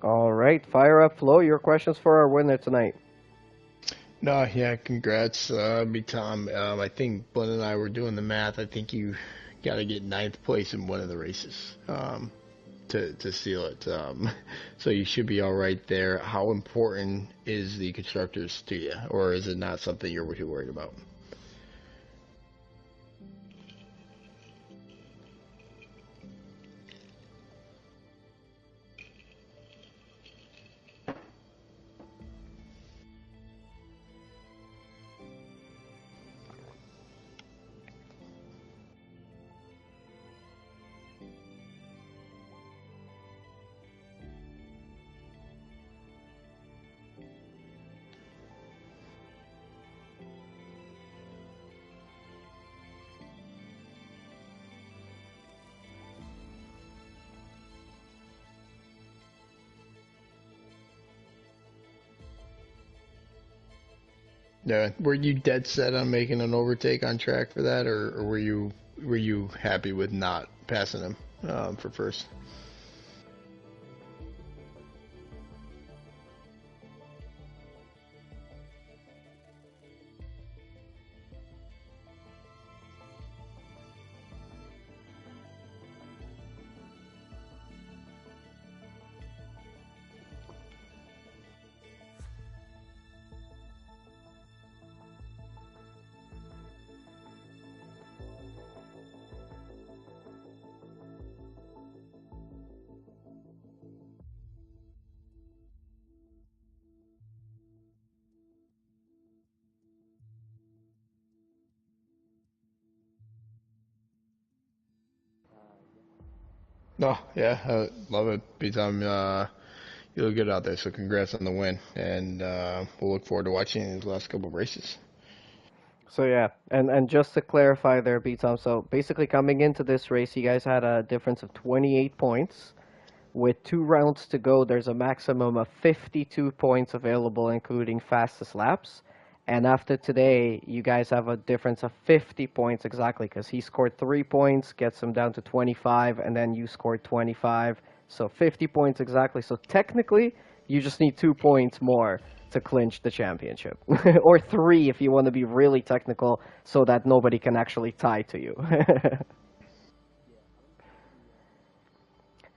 All right, fire up, Flo. Your questions for our winner tonight. No, yeah, congrats, me Tom. I think Glenn and I were doing the math. I think you got to get ninth place in one of the races to seal it. So you should be all right there. How important is the constructors to you, or is it not something you're too worried about? Yeah, were you dead set on making an overtake on track for that, or were you happy with not passing him for first? No, yeah, love it. B-Tom, you look good out there, so congrats on the win, and we'll look forward to watching these last couple of races. So yeah, and just to clarify there, B Tom. So basically, coming into this race, you guys had a difference of 28 points. With 2 rounds to go, there's a maximum of 52 points available, including fastest laps. And after today, you guys have a difference of 50 points exactly, because he scored 3 points, gets him down to 25, and then you scored 25. So 50 points exactly. So technically, you just need 2 points more to clinch the championship, or three if you want to be really technical, so that nobody can actually tie to you.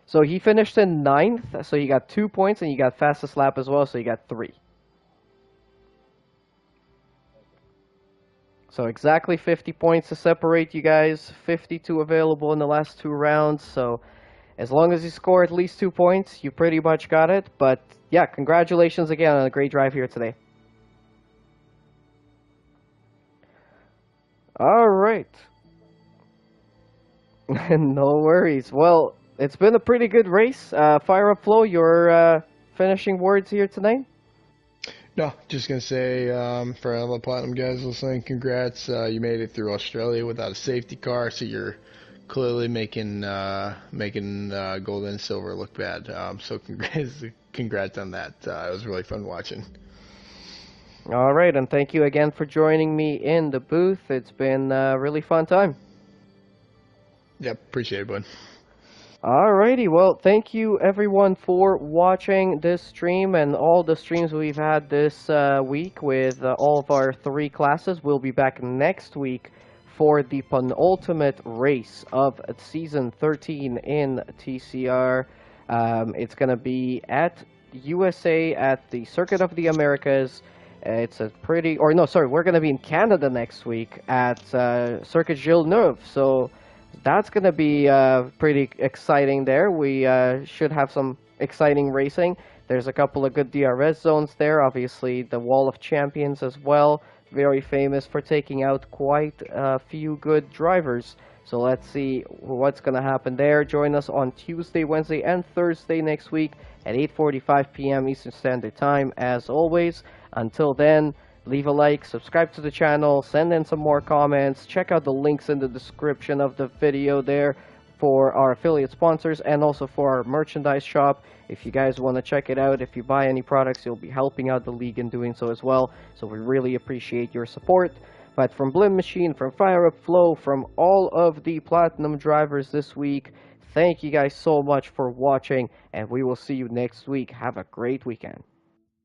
So he finished in ninth, so he got 2 points, and you got fastest lap as well, so you got three. So exactly 50 points to separate you guys. 52 available in the last 2 rounds. So as long as you score at least 2 points, you pretty much got it. But yeah, congratulations again on a great drive here today. All right. No worries. Well, it's been a pretty good race. Fire up, Flo, your finishing words here tonight. No, just gonna say for all the platinum guys listening, congrats. You made it through Australia without a safety car, so you're clearly making gold and silver look bad. So congrats on that. It was really fun watching. All right, and thank you again for joining me in the booth. It's been a really fun time. Yep, appreciate it, bud. Alrighty, well, thank you everyone for watching this stream and all the streams we've had this week with all of our 3 classes. We'll be back next week for the penultimate race of Season 13 in TCR. It's going to be at USA at the Circuit of the Americas. It's a pretty, or no, sorry, we're going to be in Canada next week at Circuit Gilles Neuve. So that's going to be pretty exciting there. We should have some exciting racing. There's a couple of good DRS zones there. Obviously, the Wall of Champions as well. Very famous for taking out quite a few good drivers. So let's see what's going to happen there. Join us on Tuesday, Wednesday, and Thursday next week at 8:45 p.m. Eastern Standard Time, as always. Until then, leave a like, subscribe to the channel, send in some more comments. Check out the links in the description of the video there for our affiliate sponsors and also for our merchandise shop. If you guys want to check it out, if you buy any products, you'll be helping out the league in doing so as well. So we really appreciate your support. But from Blim Machine, from Fire Up Flow, from all of the Platinum drivers this week, thank you guys so much for watching, and we will see you next week. Have a great weekend.